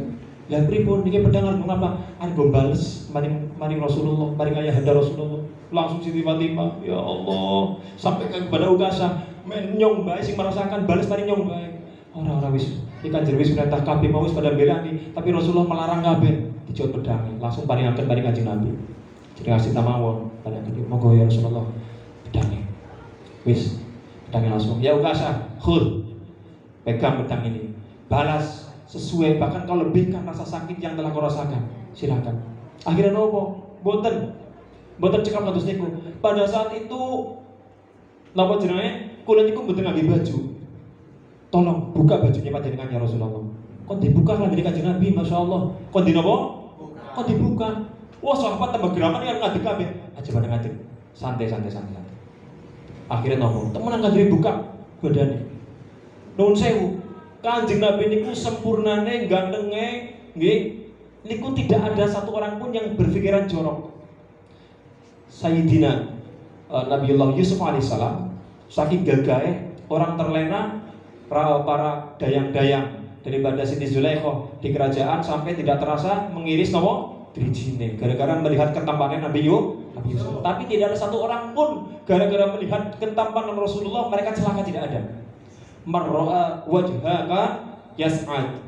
Lah pripun? Niki pedang arep apa? Arep bales maring Rasulullah, maring ayahanda Rasulullah. Langsung Siti Fatimah, ya Allah, sampai kepada Ukasha, men nyong bae sing merasakan bales maring nyong bae. Ora wis. Iki Kanjeng wis perintah kabeh mau wis pada belani, tapi Rasulullah melarang kabeh. Dijawab pedang, langsung paringaken maring Kanjeng Nabi. Jadi ngasih tamawon, paringaken monggo ya Rasulullah pedangnya. Wis, pedangnya langsung. Ya Ukasha, khul. Pegang pedang ini. Balas sesuai, bahkan kau lebihkan rasa sakit yang telah kau rasakan. Silakan. Akhirnya nopo? Boten cekap kados niku. Pada saat itu napa jenenge? Kula niku mboten ngambil baju. Tolong buka bajunya panjenengan ya Rasulullah. Kok dibuka lah dari Kanjeng Nabi, Masya Allah. Kok di nopo? Kok dibuka? Wah, sahabat tambah geraman yang ngadeg kabeh. Aja pada ngadeg. Santai. Akhirnya nopo? Temenan Kanjeng buka badane. Nuwun sewu. Kanjeng Nabi niku sempurnane gantenge nggih. Niku tidak ada satu orang pun yang berpikiran jorok. Sayyidina Nabiullah Yusuf alaihissalam saking gagahe orang terlena para dayang-dayang daripada Siti Zulaikha di kerajaan sampai tidak terasa mengiris nopo drijine gara-gara melihat ketampanan Nabi Yusuf. Tapi tidak ada satu orang pun gara-gara melihat ketampanan Rasulullah mereka celaka, tidak ada. Mar'a wajhaka yas'ad,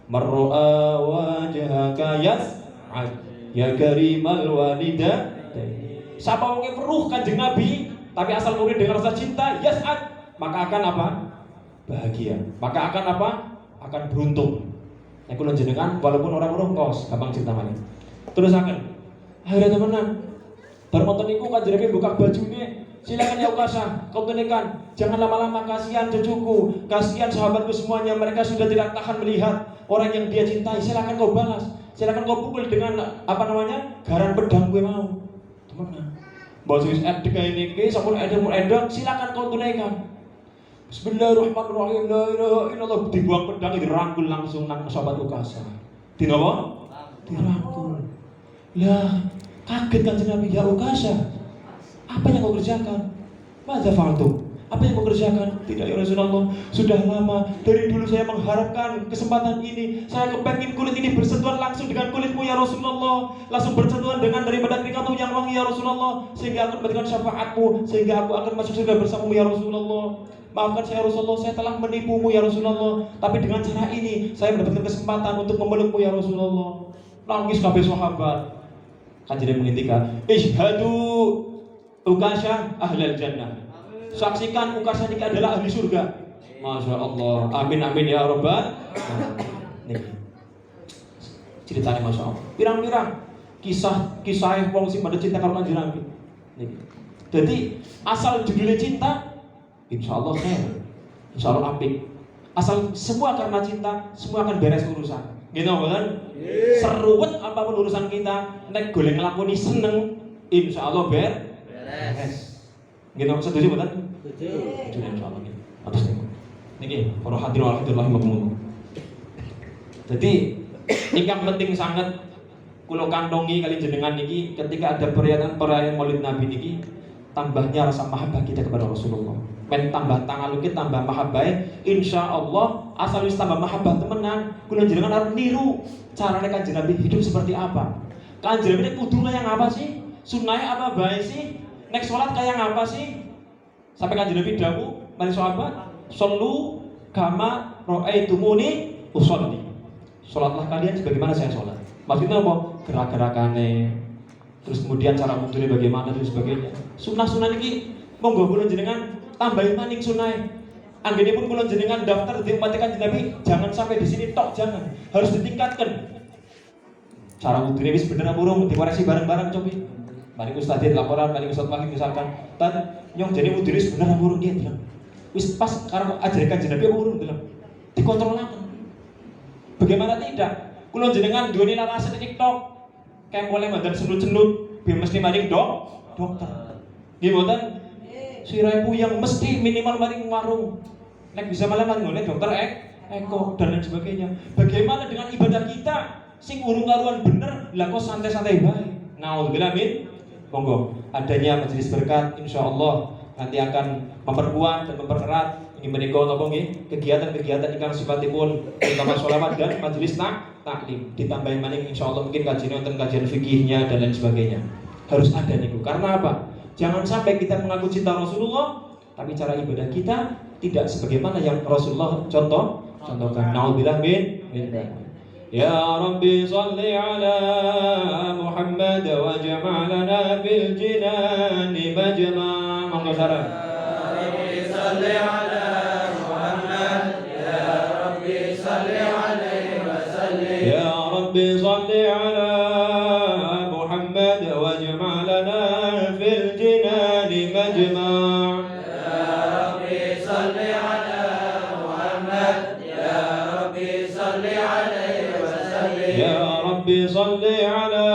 mar'a wajhaka yas'ad ya karimal walida. Siapa wong weruh Kanjeng Nabi tapi asal murid dengan rasa cinta yas'ad, maka akan apa? bahagia. Maka akan apa? Akan beruntung. Nek kula jenengan walaupun orang kos, gampang cerita malih. Terus akan akhirnya temenan. Bar monten niku kanjeng buka bajune, silakan ya Ukasha, kau tunaikan. Jangan lama-lama, kasihan cucuku, kasihan sahabatku semuanya, mereka sudah tidak tahan melihat orang yang dia cintai. Silakan kau balas, silakan kau pukul dengan garan pedang gue mau. Temenan. Bahwa wis edek ini ki sampun edek, silakan kau tunaikan. Bismillahirrahmanirrahim. La ilaha illallah. Dibuang pedang, dirangkul langsung nang sahabat Ukasha. Dinapa? Dirangkul. Lah, kaget kanjeng Nabi, ya Ukasha, apa yang kau kerjakan? Madza fa'altum? Apa yang kau kerjakan? Tidak ya Rasulullah, sudah lama dari dulu saya mengharapkan kesempatan ini. Saya kepengin kulit ini bersentuhan langsung dengan kulitmu ya Rasulullah, langsung bersentuhan dengan daripada keringatmu yang wangi ya Rasulullah, sehingga aku mendapatkan syafaatmu, sehingga aku akan masuk surga bersamamu ya Rasulullah. Maafkan saya Rasulullah, saya telah menipumu ya Rasulullah, tapi dengan cara ini saya mendapatkan kesempatan untuk memelukmu ya Rasulullah. Nangis kabeh sahabat. Kanjeng mengintikan, "Ishhadu Ukasha ahlal jannah." Saksikan Ukasha ini adalah ahli surga. Masya Allah. Amin amin ya Rabbal. Nih ceritanya Masya Allah. Pirang-pirang kisah yang wong sing pada cinta karo Kanjeng Nabi. Nih. Jadi asal judulnya cinta, insya Allah khair, insya Allah apik. Asal semua karena cinta, semua akan beres urusan. Gitu kan? Seruwet apapun urusan kita, nek golek nglakoni seneng, insya Allah beres. Gitu, setuju betul? Setuju insyaallah gitu. Atas niki para hadirin wal hadirat rahimakumullah. Jadi ingkang penting sangat kula kantongi kali jenengan niki ketika ada perayaan Maulid Nabi niki, tambahnya rasa mahabbah kita kepada Rasulullah. Men tambah tangan kita tambah mahabbah, insyaallah asal wis tambah mahabbah temenan, kula jenengan harus niru carane Kanjeng Nabi hidup seperti apa. Kanjeng Nabi kudune yang apa sih? Sunahnya apa bae sih? Nek sholat kayak apa sih? Sampai Kanjeng Nabi dawuh mari sahabat, "Shollu kama ra'aitumuni usolli." Sholatlah kalian sebagaimana saya sholat. Maksudnya apa? Gerak-gerakane, terus kemudian cara wudhunya bagaimana dan sebagainya. Sunah-sunah ini monggo kula jenengan tambahin maning sunah. Anggenipun kula jenengan daftar di umat Kanjeng Nabi, jangan sampai di sini tok, jangan. Harus ditingkatkan. Cara wudhunya wis bener apa urung dikoresi bareng-bareng coba. Mari Ustaz laporan, mari Ustaz Wahid misalkan, "Tan, nyong jadi wudhu wis bener apa urung dia bilang." Wis pas karo ajaran Kanjeng Nabi urung bilang. Dikontrolaken. Bagaimana tidak? Kula jenengan duweni larasan TikTok. Kayak mulai mandan senut-senut, biar mesti maring dokter. Nggih mboten? Sirahe puyeng mesti minimal maring warung. Nek bisa malah maring ngene dokter eko dan lain sebagainya. Bagaimana dengan ibadah kita sing urung karuan bener, lah kok santai-santai bae. Nauzubillah min. Monggo adanya majelis berkat insyaallah nanti akan memperkuat dan mempererat ini menika napa nggih kegiatan-kegiatan ingkang sifatipun utama sholawat dan majelis taklim ditambahin maning insyaallah mungkin kajian wonten kajian fikihnya dan lain sebagainya. Harus ada niku. Karena apa? Jangan sampai kita mengaku cinta Rasulullah tapi cara ibadah kita tidak sebagaimana yang Rasulullah contohkan. Nauzubillah min. Ya Rabbi salli ala Muhammad waj'al lana fil jinani majma'. Monggo sareng. Ya Rabbi salli ala Muhammad, ya Rabbi salli alaihi wa sallim. Ya Rabbi salli ala Muhammad waj'al lana fil jinani majma'. Ya Rabbi salli ala Muhammad, ya Rabbi salli alaihi. Ya Rabbi salli ala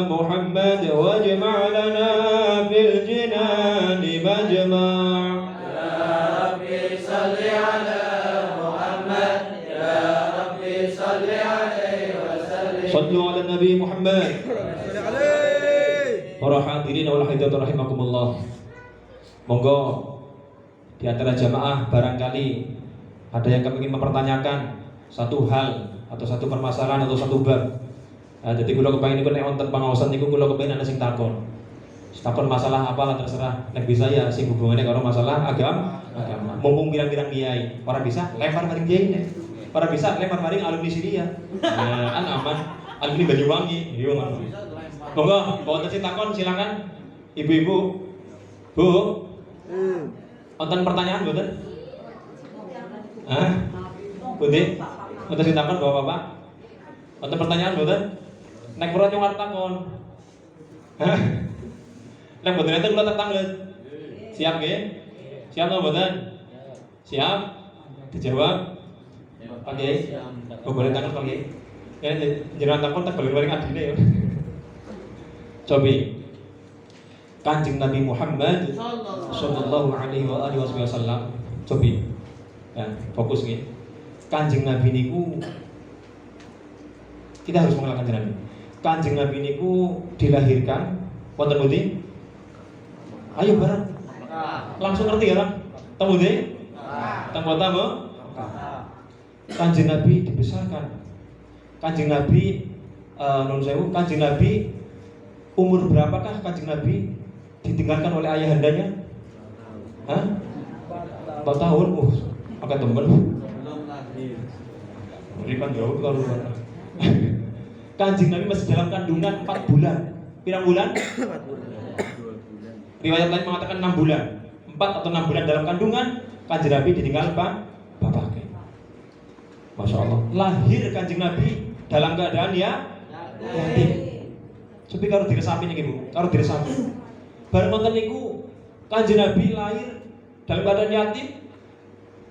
Muhammad wajma' lana fil jinani majma'. Ya Rabbi salli ala Muhammad, ya Rabbi salli alaihi wa sallim. Sallu ala Nabi Muhammad. Para hadirin wal hadirat rahimakumullah. Monggo di antara jamaah barangkali ada yang ingin mempertanyakan satu hal atau satu permasalahan atau satu bab. Nah, jadi kula kepengin niku nek wonten pangaosan niku kula kepengin ana sing takon. Takon masalah apa lah terserah. Nek bisa ya sing hubungannya karo masalah agama. Mumpung pirang-pirang kiai, ora bisa lempar maring kiai nek. Ora bisa lempar maring alumni Syria. Nah, kan aman. Alumni Banyuwangi. Yo ngono. Monggo, wonten sing takon silakan. Ibu-ibu. Bu. Wonten pertanyaan mboten? Hah? Pundi? Mboten sintakon Bapak-bapak? Wonten pertanyaan mboten? Nek kula nyuwun takon. Hah? Nek mboten enten kula tetanglet. Siap nggih? Siap napa mboten? Siap? Dijawab? Oke. Boleh takon Pak nggih. Ya jenengan takon tak balik-balik adine ya. Cobi. Kanjeng Nabi Muhammad sallallahu alaihi wa alihi wasallam. Cobi. Ya, fokus nggih. Kanjeng Nabi niku kita harus mengenal Kanjeng Nabi. Kanjeng Nabi niku dilahirkan wonten pundi? Ayo bareng. Langsung ngerti ya, Pak? Teng pundi? Teng kota Mekah. Kanjeng Nabi dibesarkan. Kanjeng Nabi nun sewu, Kanjeng Nabi umur berapakah Kanjeng Nabi ditinggalkan oleh ayahandanya? Hah? 4 tahun. Agak temen. Berikan jauh kalau Kanjeng Nabi masih dalam kandungan 4 bulan. Pirang bulan? 4 bulan. Riwayat lain mengatakan 6 bulan. 4 atau 6 bulan dalam kandungan, Kanjeng Nabi ditinggal bapaknya. Masya Allah. Lahir Kanjeng Nabi dalam keadaan yatim. Tapi kalau diresapi nih Bu, kalau diresapi. Bareng wonten niku Kanjeng Nabi lahir dalam keadaan yatim.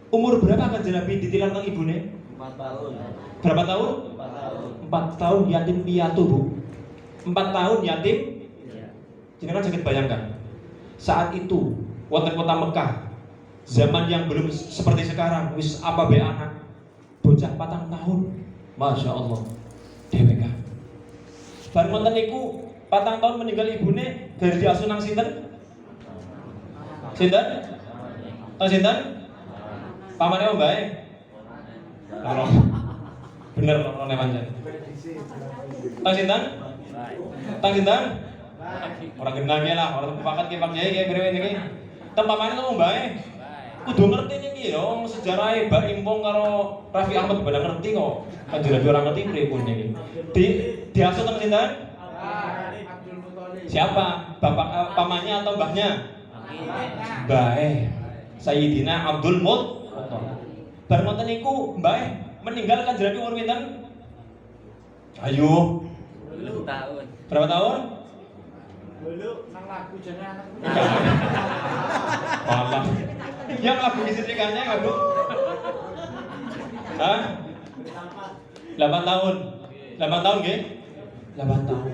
Umur berapa Kanjeng Nabi ditilang teng ibune? 4 tahun. Berapa tahun? 4 tahun. 4 tahun yatim piatu, Bu. 4 tahun yatim. Jenengan sakit bayangkan. Saat itu wonten kota Mekah, zaman yang belum seperti sekarang, wis apa be anak bocah 4 tahun. Masya Allah. DWK. Bareng wonten niku 4 tahun meninggal ibune dari diasuh nang sinten? Sinten? Tang sinten? Pamane mbae. Loro. Bener loro pancen. Tang sinten? Tang sinten? Ora genah ge lah, ora pakat ki Pak Yai ki brewe niki. Tempamane kok mbae. Kudu ngerti niki ya, sejarahe Mbak Impong karo Raffi Ahmad pada ngerti kok. Kanjeng Nabi ora ngerti pripun niki. Diasuh teng sinten? Siapa? Bapak pamannya atau mbahnya? Mbae. Sayyidina Abdul Muttalib. Bar ngoten niku mbae meninggal Kanjeng Nabi umur pinten? Ayo. 10 tahun. Berapa tahun? Dulu nang lagu jenenge anak. Malah. Yang lagu istrikannya enggak, Bu? Hah? 8 tahun. 8 tahun nggih? 8 tahun.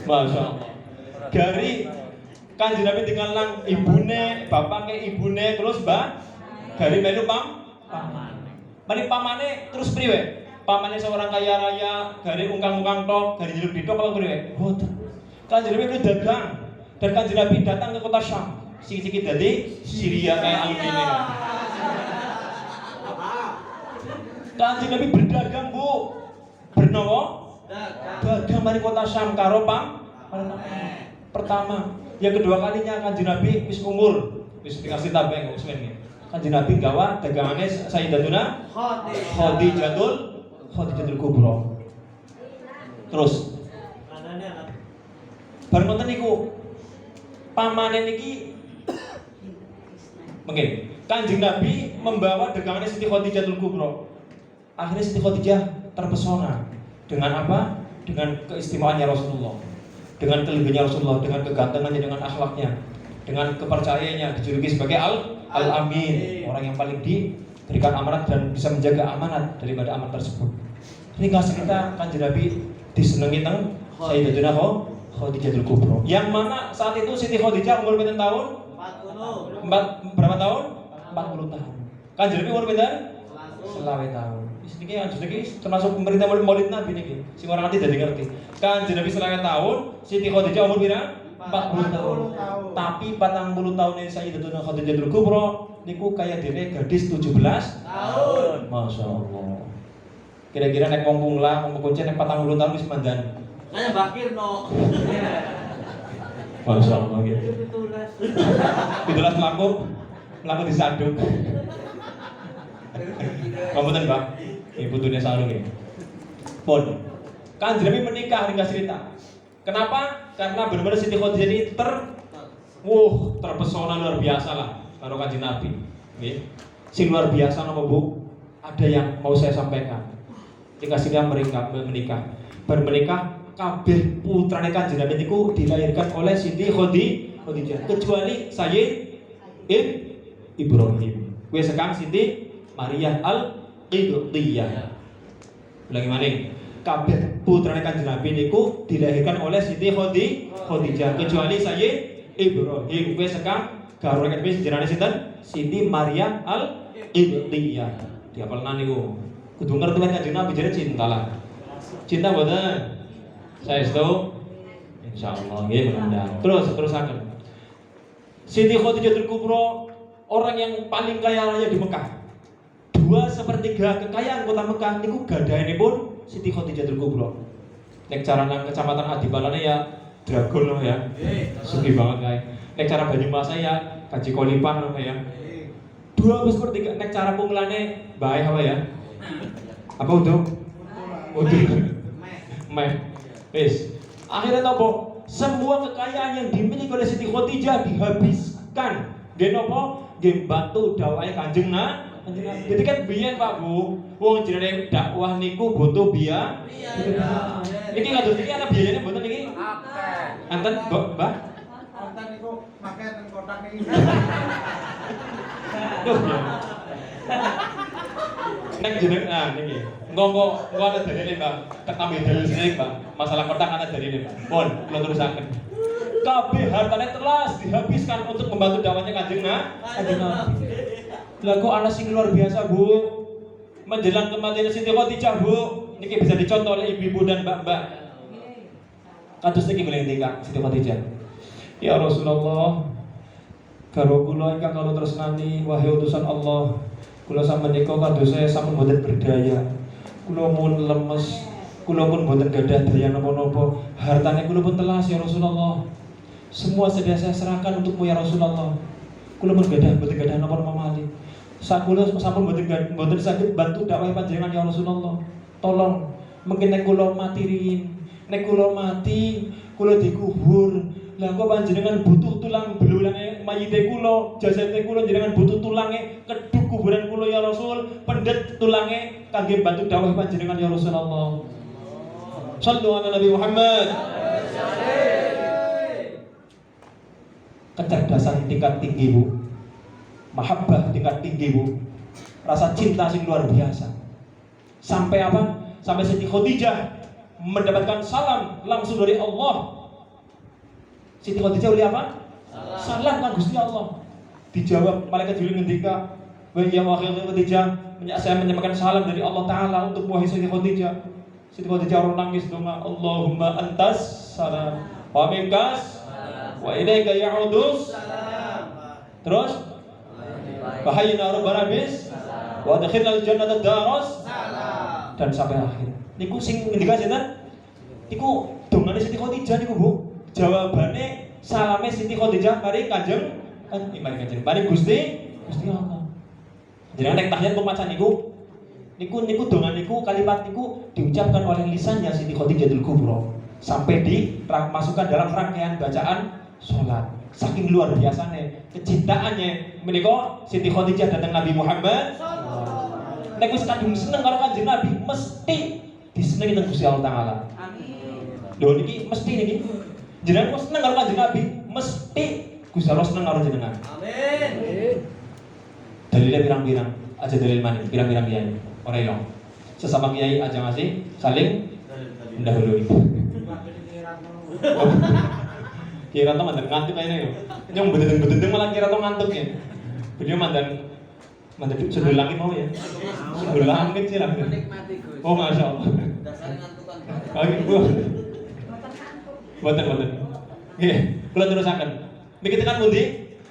Masya Allah. Dari Kanjeng Nabi tinggal nang ibune, bapake ibune terus mbak dari melu paman. Mari pamane terus priwe? Pamane seorang kaya raya, dari ungkang-ungkang tok, dari jeluk ditok apa priwe? Boten. Kanjeng Nabi itu dagang. Dan Kanjeng Nabi datang ke kota Syam. Sing-sing dadi Syria kayak Al-Qini. Kanjeng Nabi berdagang, Bu. Bernowo? Dagang mari kota Syam karo pertama. Yang kedua kalinya Kanjeng Nabi wis umur, wis dikasih tabeng wis men. Kanjeng Nabi gawa dagangane Sayyidatuna Khadijatul Kubra. Terus bareng nonton niku pamane niki mungkin Kanjeng Nabi membawa dagangannya Siti Khadijatul Kubra. Akhirnya Siti Khadijah terpesona dengan apa? Dengan keistimewaannya Rasulullah, dengan kelebihannya Rasulullah, dengan kegantengannya, dengan akhlaknya, dengan kepercayaannya, dijuluki sebagai Al-Amin, orang yang paling diberikan amanat dan bisa menjaga amanat daripada amanat tersebut. Ini kasih kita Kanjeng Nabi disenengi teng Sayyidatuna Khadijatul Kubra. Yang mana saat itu Siti Khadijah umur berapa tahun? 40. Berapa tahun? 40 tahun. Kanjeng Nabi umur berapa? 20 tahun. Iki termasuk pemerintah Maulid Nabi niki. Sing ora ngerti dadi ngerti. Kanjeng Nabi 20 tahun, Siti Khadijah umur pira? 40 tahun. Tapi 40 tahun Sayyidatuna Khadijatul Kubra niku kaya dene gadis 17 tahun. Masya Allah. Kira-kira nek wong pungla, wong kuncen nek 40 tahun wis mandan. Saya bakir no. Masya Allah gitu. 17 melaku disaduk. Pamuten Pak, Ibu Tunya Sarung ya. Pun, Kanjeng Nabi menikah ringkas cerita. Kenapa? Karena benar-benar Siti Khadijah ini terpesona luar biasa lah karo Kanjeng Nabi. Nggih. Sing luar biasa napa Bu? Ada yang mau saya sampaikan. Ketika mereka menikah, bermenikah kabeh putrane Kanjeng Nabi niku dilahirkan oleh Siti Khadijah kecuali Sayyid Ibrahim. Kuwi sekang Siti Maria Al-Qibtiyah. Ulangi maning. Kabeh putrane Kanjeng Nabi niku dilahirkan oleh Siti Khadijah kecuali Sayyid Ibrahim. Kuwi sekang garwane Nabi jenenge sinten? Siti Maria Al-Qibtiyah. Diapalna niku. Kudu ngerti Kanjeng Nabi jare cinta lah. Cinta mboten? Saestu? Insyaallah nggih mudah-mudahan. Terusaken. Siti Khadijatul Kubra orang yang paling kaya raya di Mekah. 2/3 kekayaan kota Mekah niku gadhahenipun Siti Khadijatul Kubra. Nek cara nang Kecamatan Adibalane ya dragon loh ya. Sugih banget kae. Nek cara Banyumas ya Kaji Kolipan loh ya. 2/3 nek cara pungulane bae apa ya? Apa untuk? Meh. Wis. Akhirnya nopo? Semua kekayaan yang dimiliki oleh Siti Khadijah dihabiskan. Nggih nopo? Nggih bantu dakwahe Kanjeng Nabi. Jadi kan biyen Pak Bu, wong jenenge dakwah niku butuh biaya. Iki kados iki ana biayane mboten iki? Akeh. Enten, Mbak? Konten niku make teng kotak niki. Duh. Nek jeneng niki. Engko ana dalile, Mbak. Ketambi dalil sini, Mbak. Masalah kotak ana dalile, Mbak. Pun kula terusaken. Kabeh hartane telas dihabiskan untuk membantu dakwahnya Kanjeng Nabi. Lah kok ana sing luar biasa, Bu. Menjelang kematian Siti Khadijah, Bu. Niki bisa dicontoh oleh ibu-ibu dan mbak-mbak. Kados niki boleh tingkah Siti Khadijah. Ya Rasulullah, karo kula ingkang kula tresnani, wahai utusan Allah, kula sampeyan menika kados saya sampun boten berdaya. Kula mun lemes, kula pun boten gadah daya napa-napa. Hartane kula pun telas ya Rasulullah. Semua sudah saya serahkan untukmu ya Rasulullah. Kula pun boten gadah napa-napa malih. Sakula sampun boten saged bantu dakwah panjenengan ya Rasulullah. Tolong mungkin nek kula mati riyin, nek kula mati, kula dikubur. Lah kok panjenengan butuh tulang belulange mayite kula, jasate kula jenengan butuh tulange keduk kuburan kula ya Rasul, pendet tulange kangge bantu dakwah panjenengan ya Rasulullah. Shallu ala Nabi Muhammad. Kecerdasan tingkat tinggi, Bu. Mahabbah tingkat tinggi, Bu. Rasa cinta sing luar biasa. Sampai apa? Sampai Siti Khadijah mendapatkan salam langsung dari Allah. Siti Khadijah oleh apa? Salam kan Gusti Allah. Dijawab malaikat Jibril ngendika, "Wa ya wahai Khadijah, saya menyampaikan salam dari Allah Taala untuk wahai Siti Khadijah." Siti Khadijah nangis donga, "Allahumma antas salam wa minkas wa ilaika ya'udus salam." Terus Bahayina rabbana bis wa adkhilnal jannata daros salam. Dan sampai akhir. Niku sing ngendika sinten? Niku dongane Siti Khadijah niku, Bu. Jawabane salame Siti Khadijah mari Kanjeng mari Gusti Allah. Jenengan nek tahiyat kok macan niku dongan niku kalimat niku diucapkan oleh lisannya Siti Khadijatul Kubra sampai dimasukkan dalam rangkaian bacaan salat. Saking luar biasanya kecintaannya menika Siti Khadijah datang Nabi Muhammad. Nek wis kadung seneng karo Kanjeng Nabi mesti disenengi teng Gusti Allah Taala. Amin. Lho niki mesti niki. Jenengan kok seneng karo Kanjeng Nabi mesti Gusti Allah seneng karo jenengan. Amin. Dalile pirang-pirang, aja dalil maning, pirang-pirang kiai. Ora ilang. Sesama kiai aja ngasih saling mendahului. Kira tuh mantan ngantuk kayaknya yo. Nyong bedeng malah kira tuh ngantuk ya. Beliau mantan sudah langit mau ya. Sudah langit sih lah. Oh masya Allah. Dasar ngantukan. Boten. Oke, kula terusaken. Niki tekan pundi?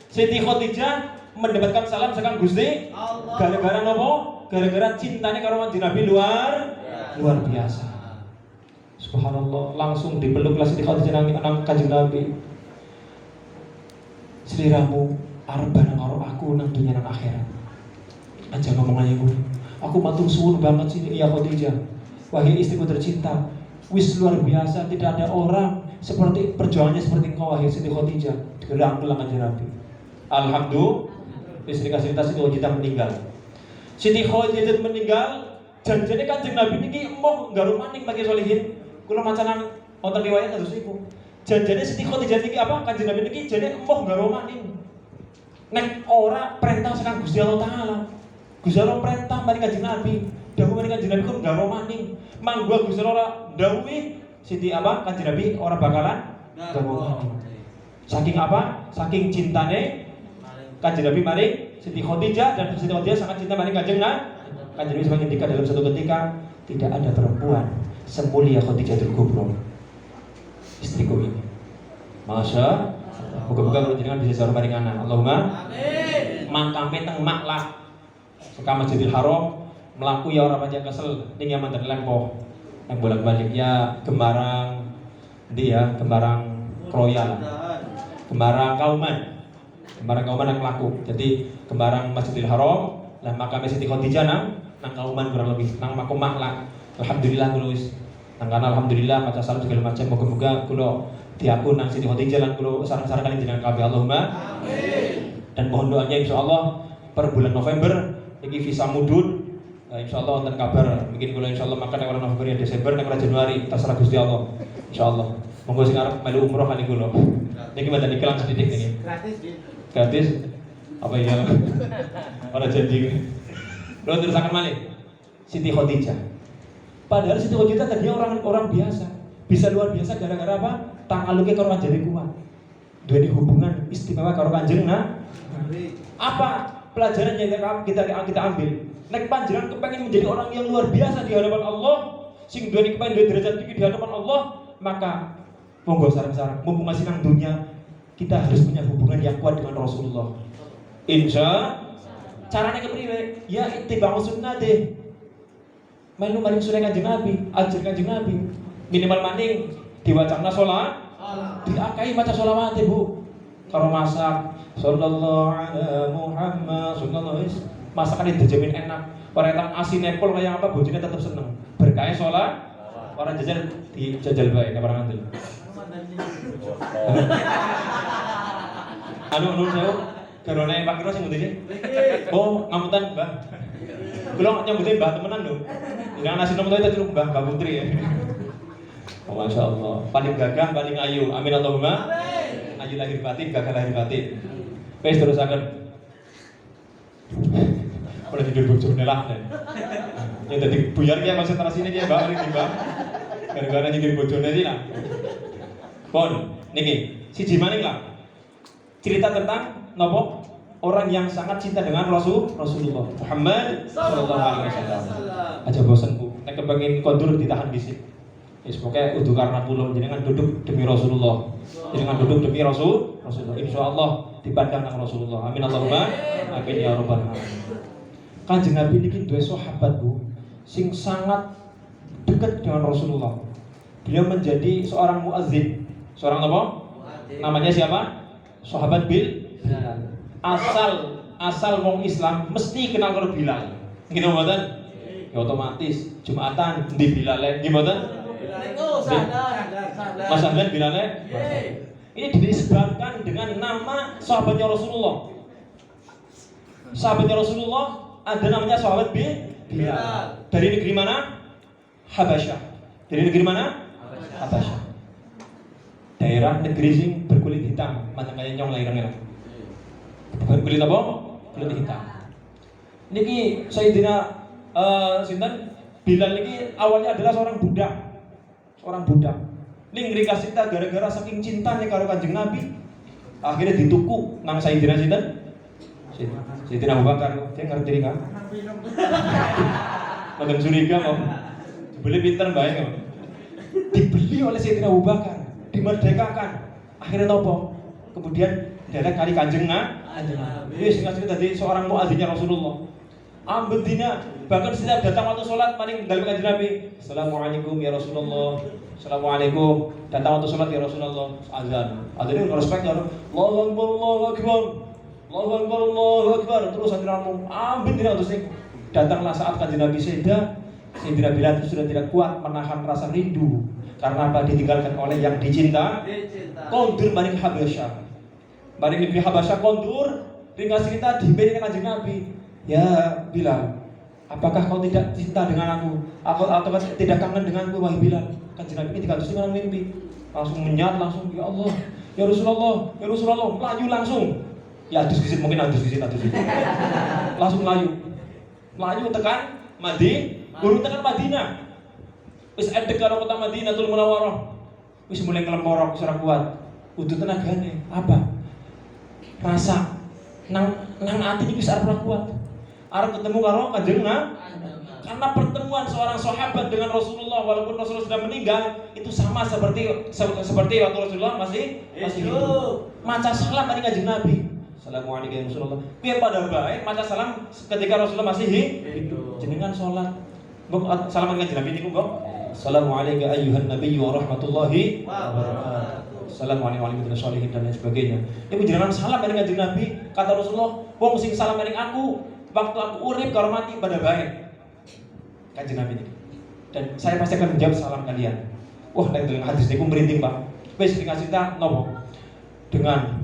Siti Khadijah mendapatkan salam saking Gusti Allah. Gara-gara nopo? Gara-gara cintanya karo Kanjeng Nabi luar biasa. Subhanallah, langsung dipeluklah Siti Khadijah nang Kanjeng Nabi. Seliramu arep bareng karo aku nang dunia nang akhirat. Aja ngomong aja gue. Aku matur suwun banget sih ya Khadijah. Wahai istriku tercinta, wis luar biasa, tidak ada orang seperti perjuangannya seperti engkau wahai Siti Khadijah. Dirangkul kanjeng Nabi. Alhamdulillah, istri cerita Siti Khadijah meninggal. Siti Khadijah meninggal, janjane kanjeng Nabi niki emoh nggaru maning bagi solihin. Kula macanan wonten riwayat kados niku. Janjane Siti Khadijah niki apa? Kanjeng Nabi niki jane emoh nggaru maning. Nek ora perintah saking Gusti Allah Taala. Gusti Allah perintah maring kanjeng Nabi. Dawuh maring kanjeng Nabi kok nggaru maning. Mangga Gusti Allah dawuhi Siti apa? Kanjeng Nabi ora bakalan nggaru maning. Saking apa? Saking cintane kanjeng Nabi maring Siti Khadijah, dan Siti Khadijah sangat cinta maring kanjeng Nabi. Kanjeng Nabi sebagai ketika dalam satu ketika tidak ada perempuan semulia Khadijatul Kubra, istriku ini. Masya moga-moga kalau jenengan bisa sareng maring anak. Allahumma amin. Makame teng Makkah saka Masjidil Haram mlaku ya ora pancen kesel ning yang manten lempoh yang bolak-balik ya Gembarang ndi ya Gembarang Kroya, Gembarang Kauman yang mlaku. Jadi Gembarang Masjidil Haram lah makame Siti Khadijah nang Kauman kurang lebih nang makom Makkah. Alhamdulillah kula wis nang kana alhamdulillah maca salam segala macam moga-moga kula diakun nang Siti Khadijah lan kula sareng-sareng kali jenengan kabeh. Allahumma amin. Dan mohon doanya insyaallah per bulan November iki visa mudhun. Insyaallah wonten kabar mungkin kula insyaallah makan nek ora November ya Desember nek ora Januari terserah Gusti Allah. Insyaallah. Monggo sing arep melu umroh kali kula. Niki mboten iklan sedikit niki. Gratis nggih. Gratis? Apa iya? Ora janji. Lho terusaken malih. Siti Khadijah. Padahal Siti Khadijah tadinya orang biasa. Bisa luar biasa gara-gara apa? Tangaluke karo kanjeng kuat. Duweni hubungan istimewa karo kanjeng Nabi. Apa pelajaran yang kita ambil? Nek panjenengan kepengen menjadi orang yang luar biasa di hadapan Allah, sing duweni kepengen duwe derajat tinggi di hadapan Allah, maka monggo sareng-sareng mumpung masih nang dunia, kita harus punya hubungan yang kuat dengan Rasulullah. Insya caranya kepriwe? Ya ittiba'u sunnah deh. Melu maring sunah kanjeng Nabi, ajar kanjeng Nabi. Minimal maning diwacana sholat, diakai maca sholawat Bu. Karo masak sallallahu ala Muhammad sallallahu alaihi masakan itu dijamin enak. Paretan asin nepol kayak apa bojone tetap seneng. Berkah sholat, orang jajan dijajal bae nek ora ngandel. Anu saya garone Pak Kiro sing ngendi sih? Oh, ngamutan Mbah. Kula nyambutin Mbah temenan lho. Jangan nasi nomor tadi Mbah Putri ya. Oh, Masya Allah. Paling gagah, paling ayu. Amin Allahumma. Amin. Ayu lahir batin, gagah lahir batin. Wes terusaken. Boleh tidur bojone lah. Yang tadi buyar ki konsentrasine ki Mbak Uri Mbak. Gara-gara nyindir bojone iki lah. Pon, niki siji maning lah. Cerita tentang nopo orang yang sangat cinta dengan Rasulullah Muhammad sallallahu alaihi wasallam. Aja bosen Bu, nek kepengin kondur ditahan dhisik. Wis pokoke kudu karena kula jenengan duduk demi Rasulullah. Jenengan duduk demi Rasulullah. Insyaallah dipandang nang Rasulullah. Amin Allahumma amin ya rabbal alamin. Kanjeng Nabi niki duwe sahabat Bu sing sangat dekat dengan Rasulullah. Beliau menjadi seorang muazzin. Seorang apa? Namanya siapa? Sahabat Bilal. Asal wong Islam mesti kenal karo Bilal. Gitu mboten? Ya otomatis Jumatan di Bilal nggih mboten? Mas Ahlan Bilal. Ini disebabkan dengan nama sahabatnya Rasulullah. Sahabatnya Rasulullah ada namanya sahabat Bilal. Dari negeri mana? Habasyah. Dari negeri mana? Habasyah. Daerah negeri sing berkulit hitam, macam kayak nyong lahirannya. Berkulit apa? Kulit hitam. Niki Sayyidina sinten Bilal niki awalnya adalah seorang budak. Ning ngrikas kita gara-gara saking cintane karo Kanjeng Nabi, akhirnya dituku nang Sayyidina sinten? Sayyidina Abu Bakar. Saya ngerti kan? Mboten curiga kok. Boleh pinter bae kok. Dibeli oleh Sayyidina Abu Bakar, dimerdekakan. Akhirnya nopo? Kemudian derek kali Kanjeng Nabi. Wis ngasih tadi seorang muadzinnya Rasulullah. Ambedina bahkan setiap datang waktu sholat paling dalam Kanjeng Nabi. Assalamualaikum ya Rasulullah. Assalamualaikum. Datang waktu sholat ya Rasulullah. Azan. Azan itu respect ya. Allahu Akbar, Allahu Akbar. Allahu Akbar, Allahu Akbar. Terus antaramu ambedina terus datanglah saat Kanjeng Nabi seda. Sayyidina Bilal itu sudah tidak kuat menahan rasa rindu. Karena apa? Ditinggalkan oleh yang dicinta. Kondur maring Habasyah. Mari negeri Habasyah kondur, ringkas cerita diberi Kanjeng Nabi. Ya Bilal, apakah kau tidak cinta dengan aku? Atau tidak kangen denganku wahai Bilal? Kanjeng Nabi ini dikatusi orang mimpi. Langsung menyat, langsung ya Allah, ya Rasulullah, melaju langsung. Ya adus-gisit mungkin adus-gisit. Langsung melaju tekan guru tekan Madinah. Wis edek karo kota Madinatul Munawwarah. Wis mulai ngelemporok ora kuat. Kudu tenagane. Apa? Rasa nang ati iki wis arep kuat. Arep ketemu karo Kanjeng Nabi. Karena pertemuan seorang sahabat dengan Rasulullah walaupun Rasulullah sudah meninggal itu sama seperti waktu Rasulullah masih hidup. Maca salam dari Kanjeng Nabi. Assalamualaikum ya Rasulullah. Piye pada bae maca salam ketika Rasulullah masih hidup. Jenengan salat. Mbok salam Kanjeng Nabi niku mbok. Assalamualaikum ayyuhan nabiyyu wa rahmatullahi wa barakatuh. Assalamualaikum warahmatullahi wabarakatuh dan lain sebagainya. Ibu jenengan salam dari Kanjeng Nabi. Kata Rasulullah, wong sing salam dari aku waktu aku urip karo mati pada bae. Kanjeng Nabi ini. Dan saya pasti akan menjawab salam kalian. Wah, nek dengan hadis niku merinding, Pak. Wis dikasih ta nopo? Dengan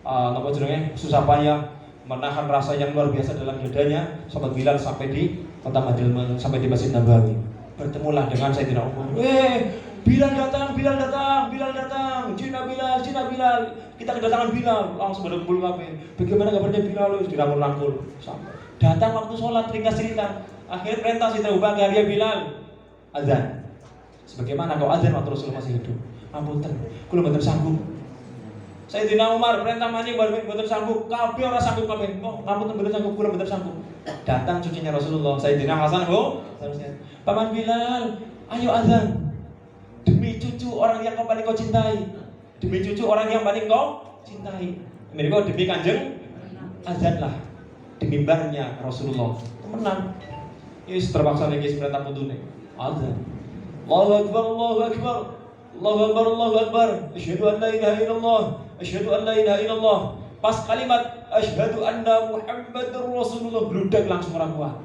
nopo jenenge susah payah menahan rasa yang luar biasa dalam dadanya sahabat Bilal sampai di kota Madinah, sampai di Masjid Nabawi. Bertemulah dengan Sayyidina Umar. Bilal datang. Cina Bilal. Kita kedatangan Bilal. Langsung berkumpul kabeh. Bagaimana kabarnya Bilal? Dirangkul-rangkul. Sampai datang waktu sholat ringkas cerita. Akhirnya perintah Sayyidina Abu Bakar, ya Bilal, azan. Sebagaimana kau azan waktu Rasulullah masih hidup. Ampunten, kula mboten sanggup. Sayyidina Umar perintah mani mboten sanggup. Kabeh ora sanggup kabeh. Kok ampunten mboten sanggup, kula mboten sanggup. Datang cucunya Rasulullah, Sayyidina Hasan, Paman Bilal, ayo azan. Demi cucu orang yang paling kau cintai. Demi cucu orang yang paling kau cintai. Mereka demi Kanjeng azanlah. Demi mimbarnya Rasulullah. Temenan. Yes, terpaksa lagi perintah putune. Azan. Allahu Akbar, Allahu Akbar. Allahu Akbar, Allahu Akbar. Asyhadu an la ilaha illallah. Asyhadu an la ilaha illallah. Pas kalimat asyhadu anna Muhammadur Rasulullah bludak langsung orang kuat.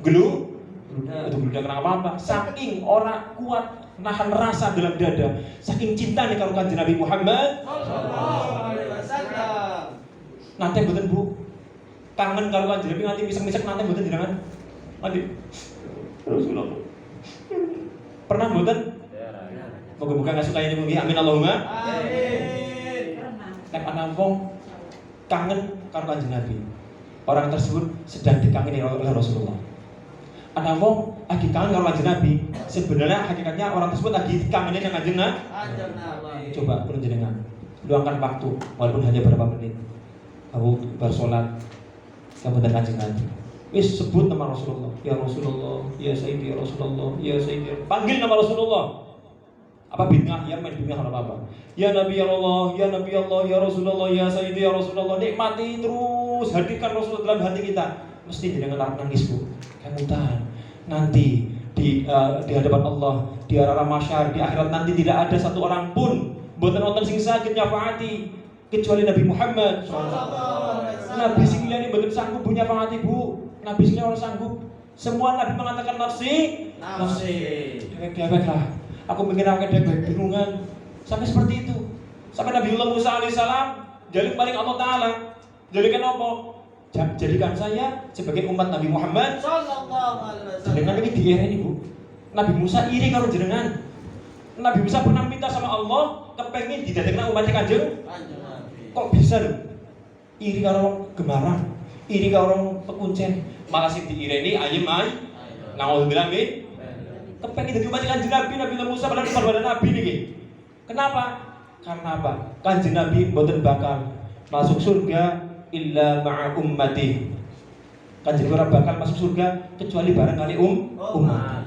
Itu bludak kenapa apa? Saking orang kuat nahan rasa dalam dada. Saking cinta nih karo Kanjeng Nabi Muhammad sallallahu alaihi wasallam. Nanti mboten Bu. Kangen karo Kanjeng Nabi nganti misek-misek nanti mboten jenengan. Nanti Rasulullah. Pernah mboten? Moga-moga enggak suka ini mungkin. Amin Allahumma. Amin. Nek ana wong kangen karo Kanjeng Nabi. Orang tersebut sedang dikangeni oleh Rasulullah. Ana wong lagi kangen karo Kanjeng Nabi, sebenarnya hakikatnya orang tersebut lagi dikangeni dengan Kanjeng Nabi. Coba pun jenengan luangkan waktu walaupun hanya beberapa menit. Kamu bersolat kepada Kanjeng Nabi. Wis sebut nama Rasulullah. Ya Rasulullah, ya Sayyidi Rasulullah, ya Sayyidi. Panggil nama Rasulullah. Apa bid'ah? Ya main bid'ah apa? Ya Nabi Allah, ya Nabi Allah, ya Rasulullah, ya Sayyidi ya Rasulullah. Nikmati terus, hadirkan Rasulullah dalam hati kita. Mesti jangan nangis Bu. Kamu tahan. Nanti di hadapan Allah, di arah mahsyar, di akhirat nanti tidak ada satu orang pun mboten wonten sing saged nyafaati kecuali Nabi Muhammad sallallahu alaihi wasallam. Nabi sing liyane mboten sanggup punya nyafaati Bu. Nabi sing ora sanggup. Semua nabi mengatakan nafsi. Dewek lah. Aku mikir awake dhewe bingungan. Sampai seperti itu. Sampai Nabi Musa alaihissalam jaluk paling Allah Taala. Jadikan apa? Jadikan saya sebagai umat Nabi Muhammad sallallahu alaihi wasallam. Dengan ini diireni Bu. Nabi Musa iri karo jenengan. Nabi Musa pernah minta sama Allah kepengin didadekna umatnya Kanjeng Nabi. Kok bisa lho? Iri karo gemarang, iri karo pekuncen. Malah sing diireni ayem ay. Nauzubillah min. Kepengin dadi umat Kanjeng Nabi, Nabi Musa padahal kepada Nabi niki. Kenapa? Karena apa? Kanjeng Nabi mboten bakal masuk surga illa ma'a ummati. Kanjeng ora bakal masuk surga kecuali bareng kali umat.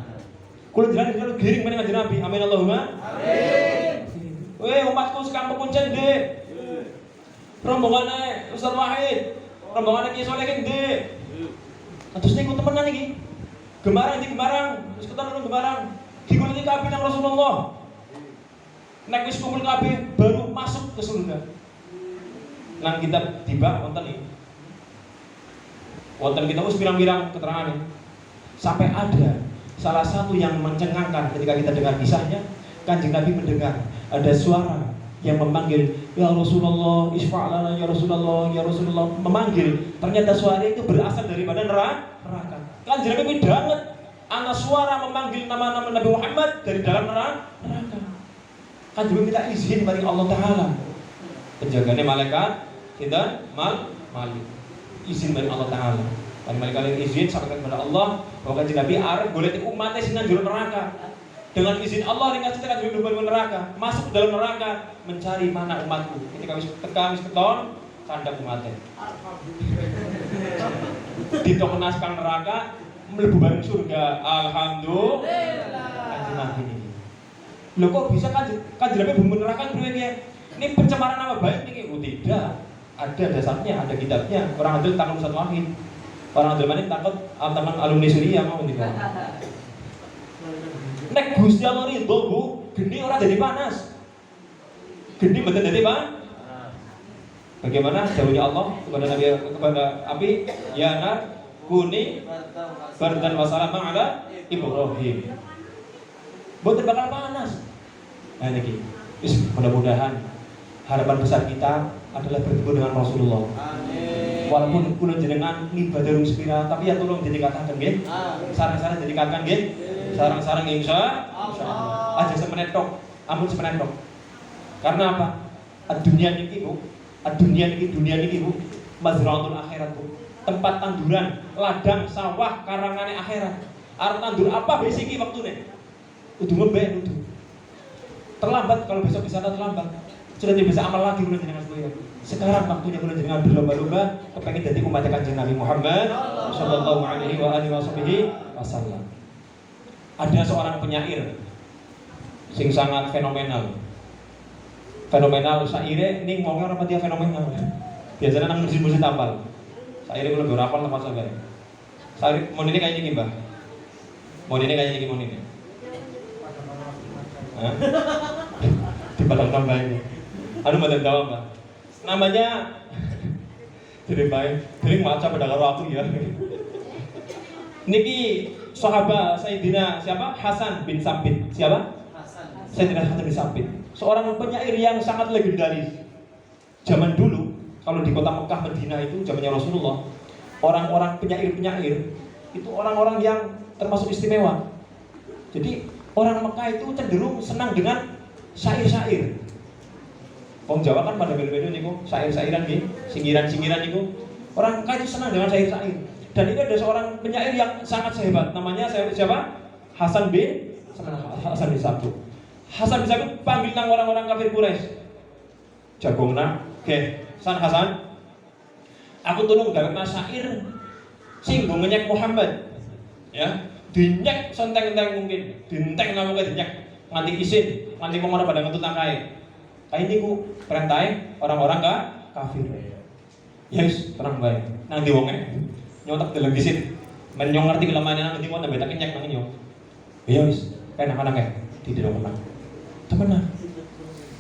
Kulo jenengan giring meneng Kanjeng Nabi. Amin Allahumma. Amin. Weh umatku sekang pekuncen Dik. Rombongane Ustaz Wahid, rombongane Ki Soleh ki Dik. Terus niku temenan iki. Gemarang di Gemarang, terus ketemu Gemarang. Digoleki kabeh nang Rasulullah. Nek wis kumpul kabeh baru masuk ke surga. Nang kitab tiba wonten iki. Wonten kita wis pirang-pirang keterangane. Sampai ada salah satu yang mencengangkan ketika kita dengar kisahnya, Kanjeng Nabi mendengar ada suara yang memanggil, ya Rasulullah, isfa'lana ya Rasulullah, ya Rasulullah, memanggil. Ternyata suara itu berasal daripada neraka. Kan jenenge pidanget ana suara memanggil nama-nama Nabi Muhammad dari dalam neraka. Kan juga minta izin dari Allah Ta'ala. Penjaganya malaikat, sinten? Malik. Izin dari Allah Ta'ala. Dan malaikat izin sampaikan kepada Allah bahwa kanjeng Nabi arep golek umatnya sing nang jero neraka. Dengan izin Allah ringkas kita kan hidup di neraka, masuk ke dalam neraka mencari mana umatku. Ketika wis keton, candak umatnya. Ditokenaskan neraka, mlebu bareng surga. Alhamdulillah. Kanjeng Nabi ini. Loh kok bisa kanjeng Nabi mlebu neraka priwe? Ini pencemaran nama baik nih? Oh tidak. Ada dasarnya, ada kitabnya. Orang adil takut satu wahid. Orang adil maning takut teman alumni Suriah mau tidak. Nek Gusti Allah ridho Bu, geni orang jadi panas. Geni mboten jadi panas. Bagaimana dawuhnya Allah kepada api, ya nar kuni bardan wa salaman ala Ibrahim. Mboten bakal panas. Nah niki, mudah-mudahan harapan besar kita adalah bertemu dengan Rasulullah. Amin. Walaupun kula jenengan ngibadah spira, tapi ya tolong ditingkatkan nggih. Sarang-sarang ditingkatkan nggih. Sarang-sarang insya Allah. Aja semenit tok, ampun semenit tok. Karena apa? Dunia niki Bu, dunia niki Bu, mazraul akhirat Bu. Tempat tanduran, ladang, sawah, karangane akhirat. Arep tandur apa besiki waktune? Kudu ngembek kudu. Terlambat kalau besok di sana terlambat. Sudah tidak bisa amal lagi kula jenengan sedaya. Sekarang waktunya kula jenengan berlomba-lomba kepengin dadi umat Kanjeng Nabi Muhammad sallallahu alaihi wa alihi wasallam. Ada seorang penyair sing sangat fenomenal. Fenomenal saire ning wong ora pati fenomenal. Biasanya nang musim-musim tampal. Saire kula ora hafal tempat sampeyan. Saire monine kaya iki, Mbah. Monine kaya iki monine. Hah? Di padang tambah ini. Anu mboten tahu, Mbah. Namanya jadi baik. Jadi maca pada karo aku ya. Niki sahabat Sayyidina siapa? Hasan bin Sabit. Siapa? Sayyidina Hasan bin Sabit. Seorang penyair yang sangat legendaris. Zaman dulu, kalau di kota Mekah Madinah itu zamannya Rasulullah, orang-orang penyair-penyair itu orang-orang yang termasuk istimewa. Jadi orang Mekah itu cenderung senang dengan syair-syair. Wong Jawa kan pada beda-beda niku, syair-syairan nggih, singiran-singiran niku. Orang Mekah itu senang dengan syair-syair. Dan ini ada seorang penyair yang sangat hebat, namanya siapa? Hasan bin Sabit. Hasan bin Sabit panggil nang orang-orang kafir Quraisy. Jagongna, "Oke, Hasan. Aku tulung gawekna syair sing nggo ngenyek Muhammad." Ya, dinyek senteng-enteng mungkin, dinteng namung dinyek nganti isin, nganti wong ora pada ngentut nangkae. Kae niku perintahe orang-orang kafir. Ya wis, tenang bae. Nang ndi wonge? Nyotek deleng disit. Men nyong ngerti kelemahane nang ndi mon mbeta kenyek nang nyong. Ya wis, kae nang anake tidak menang. Temenan.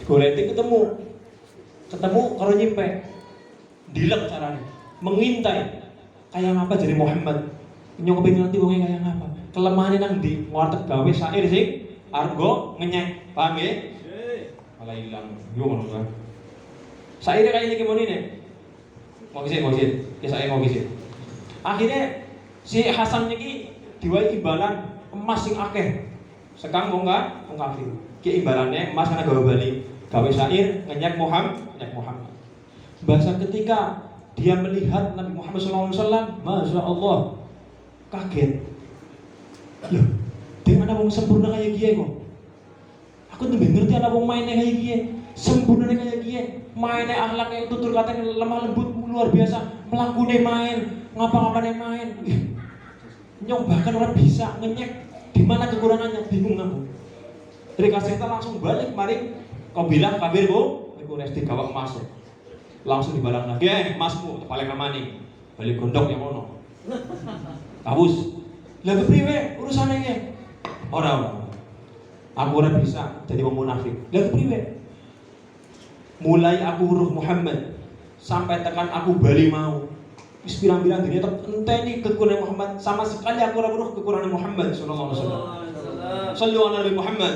Goleti ketemu karo nyimpe. Dilek carane. Mengintai. Kayak apa jadi Muhammad? Nyong kepengin ngerti wonge kayak apa. Kelemahane nang ndi? Warteg gawe syair sing argo ngenyek. Paham ya? Malah ilang. Yo ngono kan. Syair kayak iki monine. Mau kisit. Kisah mau kisit. Akhirnya si Hasan niki diwai imbalan emas sing akeh. Sekang wong kafir. Ki imbalane emas kana gawe bali. Gawe syair ngenyek Muhammad. Bahasa ketika dia melihat Nabi Muhammad SAW, Masya Allah, kaget. Loh, dia mana wong sempurna kayak gini kok? Aku tuh ngerti anak wong mainnya kayak gini, sempurna kayak gini, mainnya akhlaknya tutur katanya lemah lembut luar biasa, melakukannya main, ngapa-ngapain main. Nyong bahkan orang bisa ngenyek, di mana kekurangannya, bingung aku. Dari kasih langsung balik, mari kau bilang kabir bu, aku resti gawak masuk. Langsung dibalang lagi, masmu, paling ramani, balik gondok yang mono. Kabus, lalu priwe urusannya ya? Orang. Aku ora bisa jadi wong munafik. Lalu priwe? Mulai aku huruf Muhammad sampai tekan aku bali mau. Wis pirang-pirang dene enteni kekurangan Muhammad, sama sekali aku ora huruf kekurangan Muhammad sallallahu alaihi wasallam. Sallu ala Nabi Muhammad.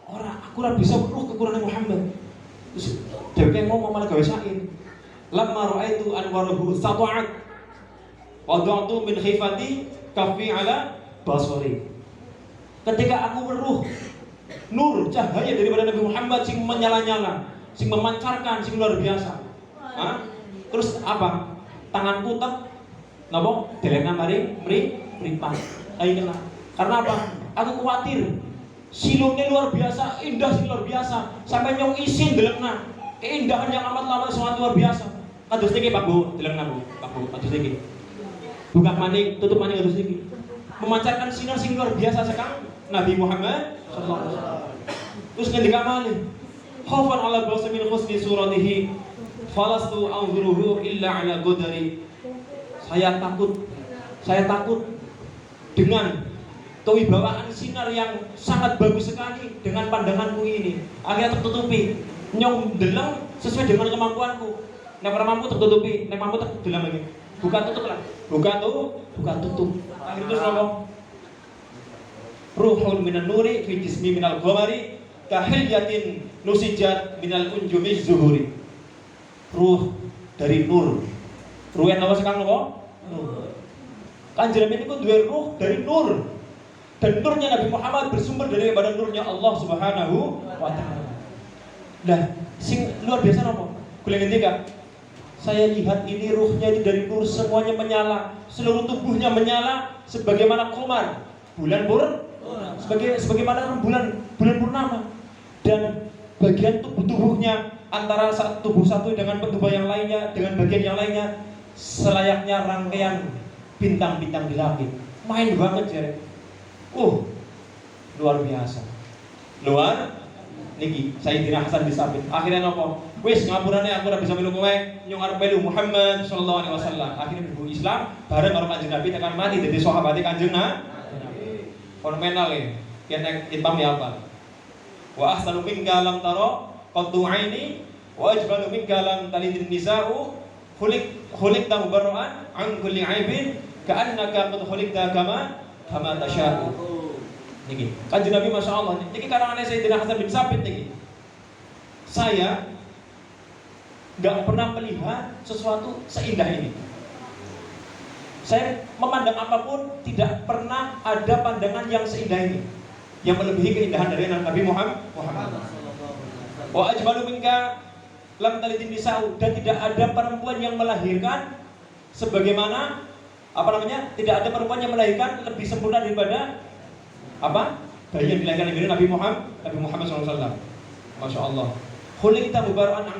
Ora aku ora bisa weruh kekurangan Muhammad. Terus dheweke ngomong malah gawe syair. Lamma ra'aitu anwarahu sata'at wada'tu min khifati kafi ala basari. Ketika aku weruh nur cahaya daripada Nabi Muhammad sing menyala-nyala, sing memancarkan, sing luar biasa. Terus apa? Tanganku tek napa? Delengan mari mripat. Ayo kena. Karena apa? Aku khawatir silone luar biasa, indah sing luar biasa, sampai nyong isin delengna. Keindahan yang amat lama sangat luar biasa. Kados niki Pak Bu, delengna Bu. Pak Bu, kados niki. Buka maning, tutup maning kados niki. Memancarkan sinar sing luar biasa sekang Nabi Muhammad sallallahu alaihi wasallam. Terus ngendika malih, khaufan ala bawsa min husni suratihi falastu anzuruhu illa ala qadari. Saya takut dengan kewibawaan sinar yang sangat bagus sekali dengan pandanganku ini. Akhirnya tertutupi. Nyong deleng sesuai dengan kemampuanku. Nek ora mampu tertutupi, nek mampu terdeleng lagi. Buka tutup lah. Buka tutup. Akhirnya terus ngomong ruhun minan nuri fi jismi minal qamari kahilyatin nusijat minal unjumi zuhuri. Ruh dari nur. Ruh yang apa sekarang apa? Nur. Kanjeng Nabi niku duwe ruh dari nur. Dan nurnya Nabi Muhammad bersumber daripada nurnya Allah Subhanahu wa taala. Nah, sing luar biasa apa? Kula ngendika, saya lihat ini ruhnya itu dari nur, semuanya menyala, seluruh tubuhnya menyala sebagaimana qamar, bulan sebagaimana bulan purnama, dan bagian tubuhnya antara tubuh satu dengan tubuh yang lainnya dengan bagian yang lainnya selayaknya rangkaian bintang-bintang di langit. Main banget jare. Luar biasa. Niki Sayyidina Hasan bin Sabit. Akhirnya nopo? Wis ngapurane aku ora bisa melu kowe, nyong arep melu Muhammad sallallahu alaihi wasallam. Akhirnya mlebu Islam bareng karo Kanjeng Nabi tekan mati dadi sahabate Kanjeng Nabi. Fenomenal ya. Kene hitam ya apa? Wa ahsanu minka lam tara qattu aini wa ajmalu minka lam talidin nisa'u khuliqta mubarra'an an kulli aibin ka'annaka qad khuliqta kama tasya'u. Niki Kanjeng Nabi masyaallah niki karangane Sayyidina Hasan bin Sabit niki. Saya enggak pernah melihat sesuatu seindah ini. Saya memandang apapun tidak pernah ada pandangan yang seindah ini, yang melebihi keindahan dari Nabi Muhammad. Wa ajmalu minka lam talidin nisa'u, dan tidak ada perempuan yang melahirkan sebagaimana tidak ada perempuan yang melahirkan lebih sempurna daripada bayi yang dilahirkan oleh Nabi Muhammad SAW. Masya Allah. Khuliqta mubara'an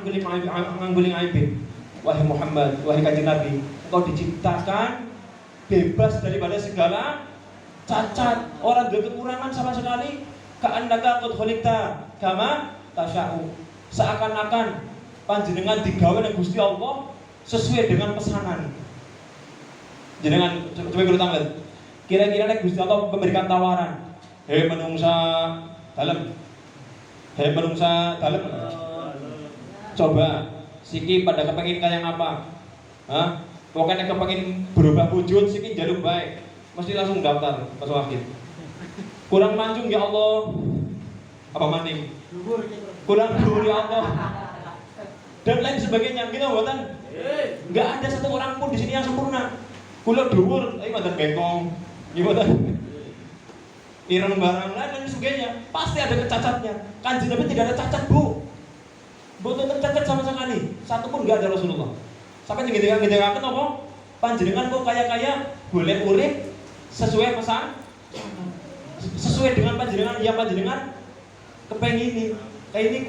angguling aibin. Wahai Muhammad, wahai Kanjeng Nabi, engkau diciptakan bebas daripada segala cacat, orang ada kekurangan sama sekali. Ka'annaka qad khuliqta kama tasya'u. Seakan-akan panjenengan digawe oleh Gusti Allah sesuai dengan pesanan. Jenengan coba kita tanglet. Kira-kira nek Gusti Allah memberikan tawaran, hei menungsa dalem. Coba siki pada kepengin kayak apa? Pokoknya kepengin berubah wujud siki jaluk baik. Mesti langsung daftar masuk akhir. Kurang mancung ya Allah. Apa maning? Kurang dhuwur ya Allah. Dan lain sebagainya. Kita mboten. Enggak ada satu orang pun di sini yang sempurna. Kula dhuwur, ayo mboten bengkong. Gimana? Ireng barang lain sebagainya. Pasti ada kecacatnya. Kanjeng Nabi tidak ada cacat, Bu. Mboten cacat sama sekali. Satu pun enggak ada Rasulullah. Sampai ngendikaken apa? Panjenengan kok kaya-kaya boleh urip sesuai pesan, sesuai dengan panjenengan yang panjenengan kepengini. Kayak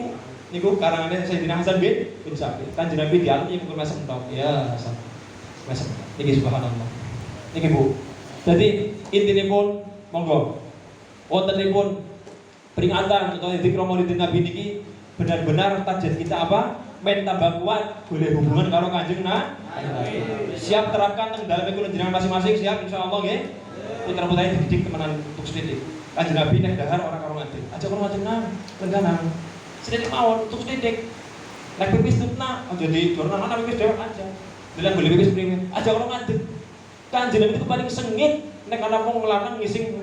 niku karangane Sayyidina Hasan bin Sabit. Kanjeng Nabi dialog iku mesem tok. Ya, mesem. Niki subhanallah. Niki Bu. Jadi intinipun monggo wontenipun peringatan atau zikra maulidin Nabi niki benar-benar target kita apa? Men tambah kuat, boleh hubungan karo Kanjeng Nabi. Siap terapkan teng dalem kula jenengan masing-masing, siap insyaallah nggih. Putra-putrane dididik temenan untuk sithik. Kanjeng Nabi nek dahar ora karo ngadeg. Aja karo ngadeg nang, lengganan. Sithik mawon untuk sithik. Nek pipis tutna, aja di dorna ana pipis dhewek aja. Deleng boleh pipis mrene, aja karo ngadeg. Kanjeng Nabi itu paling sengit nek ana wong lanang ngising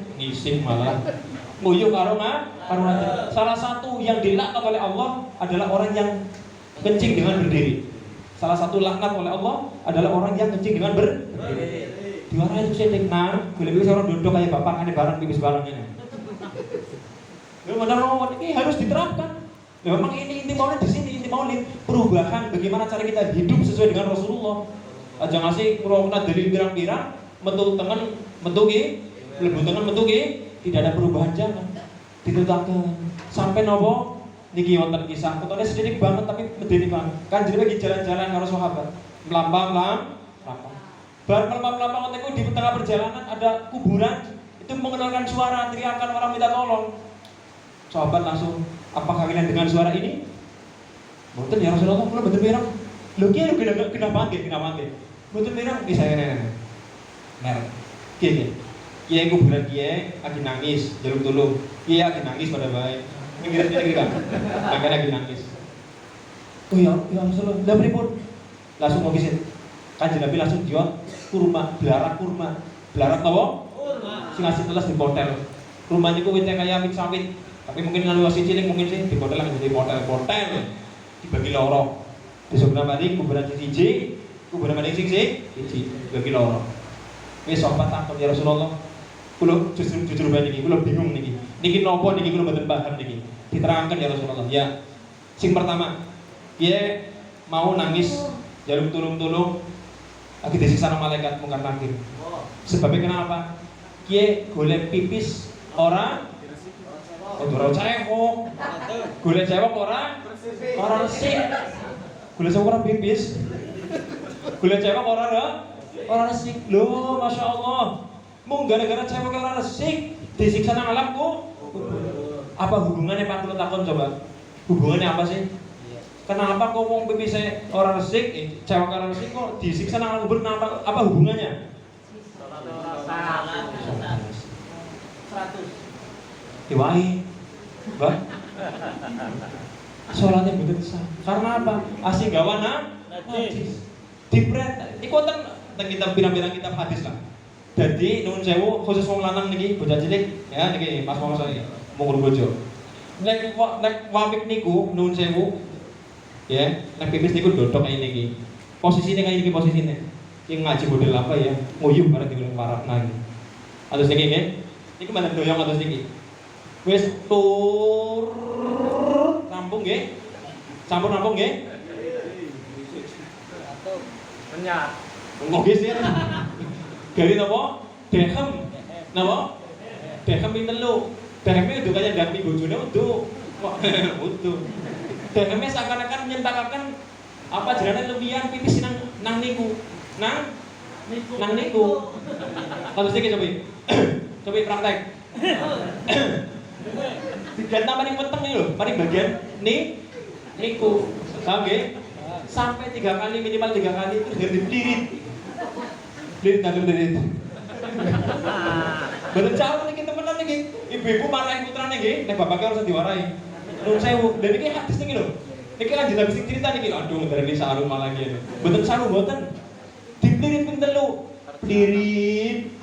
malah nguyuh karo ngaji. Salah satu yang dilaknat oleh Allah adalah orang yang kencing dengan berdiri. Salah satu laknat oleh Allah adalah orang yang kencing dengan berdiri. Diwarai itu sedek nang, boleh-boleh seorang duduk kayak bapak aneh barang pipis barang ini. Benar ini harus diterapkan. Memang ini inti maulid di sini, inti maulid perubahan bagaimana cara kita hidup sesuai dengan Rasulullah. Aja ngasih kalau kena dalil pirang-pirang, metu tengen, metu ki, lebu tengen, metu ki, tidak ada perubahan jangan. Ditetapkan sampai nopo niki wonten kisah. Fotonya sedikit banget tapi medeni banget. Kan jadi lagi jalan-jalan karo sahabat, melampang. Bar melampang itu di tengah perjalanan ada kuburan, itu mengeluarkan suara teriakan orang minta tolong. Sahabat langsung, apakah kalian dengan suara ini? Mboten ya Rasulullah, kula mboten pirang. Lho kiye kena panggil. Mboten pirang ki saya nenek. Merek. Kiye kuburan kiye lagi nangis, jaluk tulung. Kiye lagi nangis pada baik. Mikir kan. Makanya lagi nangis. Oh ya Rasulullah, lha pripun? Langsung mau kisit. Kanjeng Nabi langsung jual kurma, belarak kurma. Belarak apa? Kurma. Sing ngasih teles di hotel. Kurma niku wite kaya wit sawit. Tapi mungkin kalau masih cilik mungkin sih di hotel menjadi hotel dibagi loro. Di sebelah mari kuburan siji, kuburan mari siji dibagi loro. Wis sahabat takut ya Rasulullah. Kula jujur banget niki, kula bingung niki. Niki napa niki kula mboten paham niki. Diterangkan ya Rasulullah. Ya. Sing pertama, piye mau nangis jaluk tulung-tulung lagi disiksa malaikat mungkar nakir. Sebabnya kenapa? Kiye golek pipis ora cewek. Golek cewek ora resik. Golek cewek ora pipis. Golek cewek ora resik. Loh, Masya Allah. Mung gara-gara cewek ora resik disiksa nang alamku. Apa hubungannya Pak kula takon coba? Hubungannya apa sih? Kenapa kok wong pipisnya orang resik, cewek orang resik kok disiksa nang alam kubur? Apa hubungannya? 100. Diwai, Mbak. Sholatnya betul sah. Karena apa? Asih gawana, najis. Dipret. Iku wonten teng kitab pirang-pirang kitab hadis lah. Jadi nuwun sewu khusus wong lanang niki bocah cilik ya niki Mas Mongso iki mung bojo. Nek wamik niku nuwun sewu ya, nek pipis niku dodok kayak niki. Posisine kayak niki posisine. Ki ngaji model apa ya? Nguyuh bareng dibilang parah nang. Atus niki nggih. Niku mandan doyong atus niki. Wis tur rampung nggih. Sampun rampung nggih. Menyat. Nggih sih. Gari napa? Dehem. Napa? Dehem ping telu. Deheme udah kaya ndami bojone udah. Udah. Deheme seakan-akan nyentakaken apa jenenge luwihan pipis nang niku. Nang niku. Terus iki coba praktek. Digan paling weteng iki lho, paling bagian niku. Paham nggih? Sampai 3 kali, minimal 3 kali itu harus dipirit. Lirit. Bener calon iki temenan iki. Ibu-ibu marahin putrane nggih, nek bapake ora usah diwarai. Nuwun sewu. Lha niki hadis niki lho. Niki kan Nabi sing cerita niki. Aduh, ngereni sarung malah iki. Mboten sarung mboten. Diplirit ping telu. Plirit.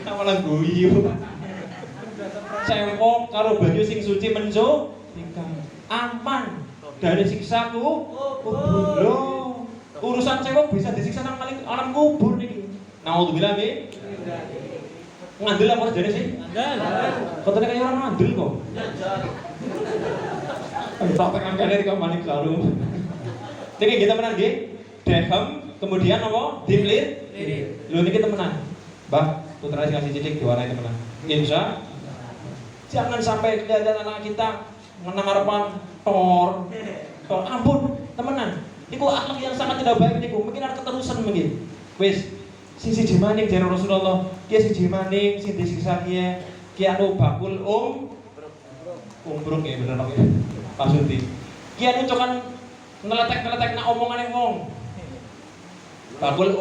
Malah guyu. Cewek karo baju sing suci menso aman dari siksaku kubur. Loh, urusan cewek bisa disiksa nang alam kubur niki. Naudzubillah nggih. Ngandel apa jane sih? Ngandel. Kotone kaya orang ngandel kok. Tak tekan kene kok manik sarung. Niki kita menang nggih. Dehem, kemudian apa? Diplir. Lho niki temenan. Mbah, putra kasih cilik diwarai temenan. Insya jangan sampai kelihatan anak kita menang harapan tor. Ampun, temenan. Iku akhlak yang sangat tidak baik niku. Mungkin ada keterusan mungkin. Wis, siji maning jare Rasulullah. Ki siji maning sing disiksa ki anu bakul umbruk ya bener kok. Maksudnya ki anu cokan ngeletek-ngeletek nak omongane wong. Bakul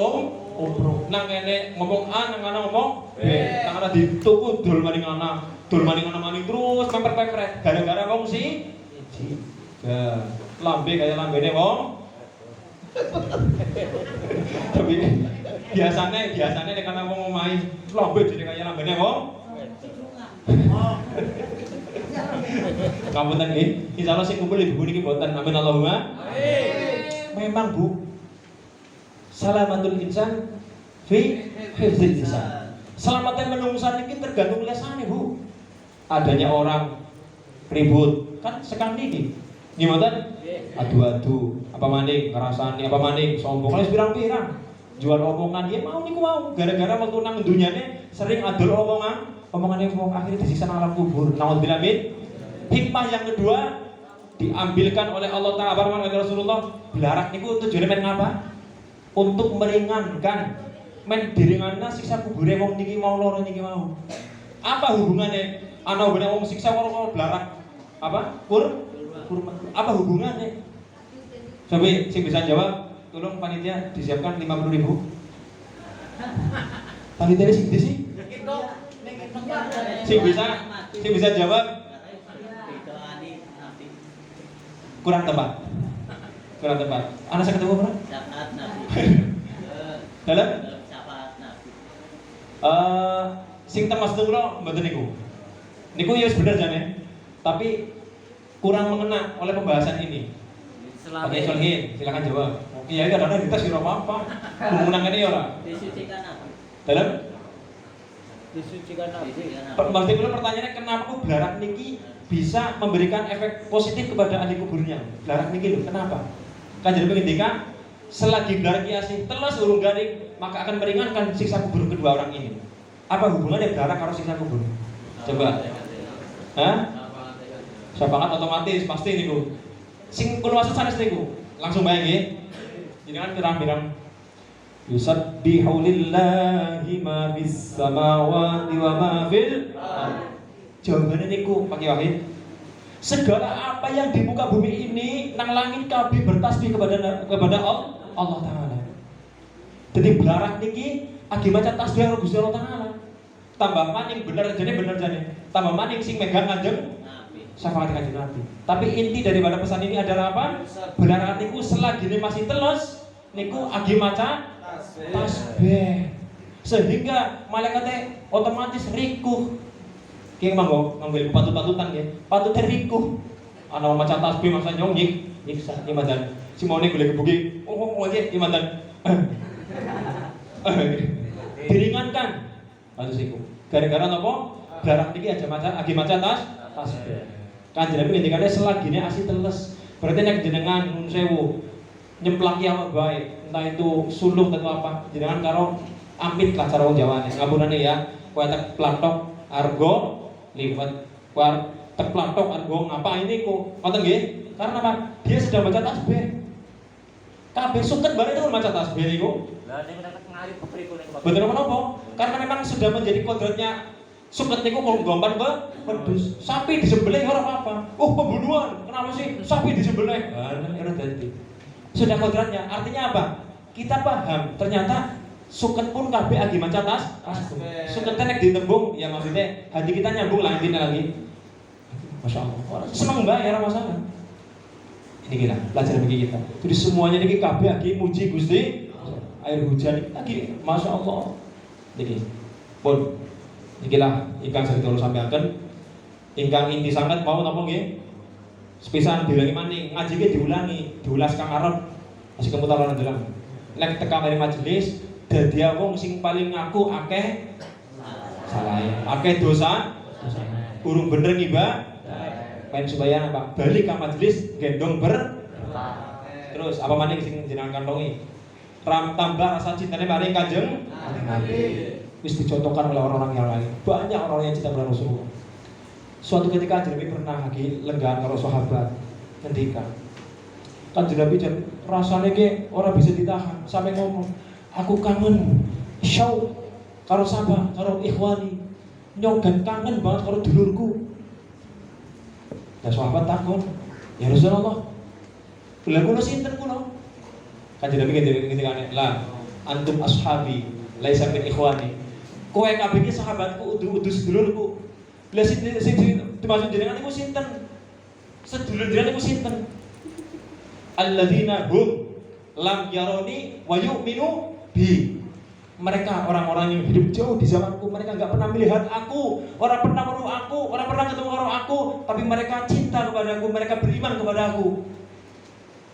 umbruk. Nang kene ngomong A, nang ana ngomong B. Nang ana dituku dul maring ana terus pempret-pempret. Gara-gara wong siji. Lambe kaya lambene wong Tapi biasanya nek ana wong omahe lambe dene kaya lambene wong. Ngapunten nggih. Insyaallah sing kumpul ibu niki mboten. Amin Allahumma. Amin. Memang Bu. Salamatul insan fi hifdzil lisan. Selamatnya menungsa niki tergantung lesane, Bu. Adanya orang ribut kan sekarang niki. Gimana? Adu-adu, apa maning, ngerasani, apa maning, sombong, kalian pirang-pirang jual omongan, ya mau niku mau gara-gara waktu nang dunyane sering adol omongan yang akhirnya disiksa nang alam kubur. Naudzubillah min. Hikmah yang kedua diambilkan oleh Allah Ta'ala oleh Rasulullah, belarak niku tujuannya men ngapa? Untuk meringankan, men diringanna siksa kubure wong niki mau loro niki mau. Apa hubungannya ana bener wong siksa karo belarak? Apa? Apa hubungannya? Coba sing bisa jawab, tolong panitia disiapkan 50.000. Panitia sing di sih? Sing bisa jawab? Kurang tepat. Anak saya ketemu apa? Syafaat Nabi. Dalam? Syafaat Nabi. Sing temas kula mboten niku. Niku ya bener jane. Tapi kurang mengena oleh pembahasan ini. Oke, Solhin, silakan jawab. Oke, ya kadang-kadang dites ora apa-apa. Kemenangan ini ora. Disucikan apa? Dalam? Disucikan apa? Maksudnya dulu pertanyaannya kenapa kok belarak niki bisa memberikan efek positif kepada ahli kuburnya? Belarak niki lho, kenapa? Kan jadi pengendikan selagi belarak asih telas urung garing maka akan meringankan siksa kubur kedua orang ini. Apa hubungannya belarak karo siksa kubur? Coba. Hah? Syafaat otomatis pasti niku. Sing kula maksud sanes niku. Langsung bayang nggih. Jenengan pirang-pirang yusabbihu lillahi ma fis samawati wa ma fil ardh. Jawabannya niku Pak Wahid. Segala apa yang di muka bumi ini nang langit kabeh bertasbih kepada Allah Taala. Jadi belarak niki agi maca tasbih karo Gusti Allah Taala. Tambah maning bener jane. Tambah maning sing megang Kanjeng syafaat Kanjeng Nabi. Tapi inti daripada pesan ini adalah apa? Belarak niku selagi ini masih telus niku agi maca tasbih. Sehingga malaikatnya otomatis rikuh. Ki manggo ngambil patut-patutan nggih. Patute rikuh. Ana maca tasbih masa nyong nyiksa imadan. Simone golek kebuki. Oh nggih imadan. Diringankan. Kasus iku. Gara-gara napa? Belarak niki aja agi maca tasbih. Kanjeng Nabi ngendikane selagine asih teles. Berarti nek jenengan nun sewu nyemplaki awak bae, entah itu suluk atau apa, jenengan karo ampit lah cara wong Jawane. Ngapunane ya, kowe tek platok argo liwat, kowe tek platok argo ngapa ini kok. Ngoten nggih? Karena apa? Dia sedang baca tasbih. Kabeh suket bare itu maca tasbih niku. Lah nek nek ngarep kepriku ning. Bener menapa? Karena memang sudah menjadi kodratnya suket niku kalau gompan pedus. Sapi disembelih ora apa-apa. Oh, pembunuhan. Kenapa sih sapi disembelih? Ora dadi. Sudah kodratnya. Artinya apa? Kita paham. Ternyata suket pun kabeh agi maca tasbih. Suket nek ditembung ya maksudnya hati kita nyambung lah intinya lagi. Masya Allah. Seneng mbak ya ora masalah. Ini kita pelajaran bagi kita. Jadi semuanya ini kabeh agi muji Gusti. Air hujan lagi Masya Allah. Jadi pun ikilah ingkang saged kula sampaikan. Ingkang inti sangat mau napa nggih? Sepisan diulangi maning, ngaji ki diulas kang arep. Masih kemutaran ndeleng. Lek teka mari majelis dadi wong sing paling ngaku akeh salah. Akeh dosa. Urung bener ngiba. Pen supaya apa? Balik ka majelis gendong terus apa maning sing jenengan kantongi? Tambah rasa cintane maring Kanjeng Nabi. Wis dicontohkan oleh orang-orang yang lain. Banyak orang yang cinta kepada Rasulullah. Suatu ketika Kanjeng Nabi pernah lagi lenggan karo sahabat ngendikan. Kanjeng Nabi jan rasane ki ora bisa ditahan sampai ngomong, "Aku kangen syauq karo sapa, karo ikhwani. Nyong kangen banget karo dulurku." Lah sahabat takon, "Ya Rasulullah, kula sinten kula?" Kanjeng Nabi ngendikane, "La antum ashabi, laisa min ikhwani." Kowe kabeh iki sahabatku, udu sedulurku. Lah sing dimaksud jenengan niku sinten? Sedulur jenengan niku sinten? Alladzina hum lam yaroni wa yu'minu bi. Mereka orang-orang yang hidup jauh di zamanku, mereka nggak pernah melihat aku, orang pernah menuh aku, orang pernah ketemu orang aku, tapi mereka cinta kepada aku, mereka beriman kepada aku.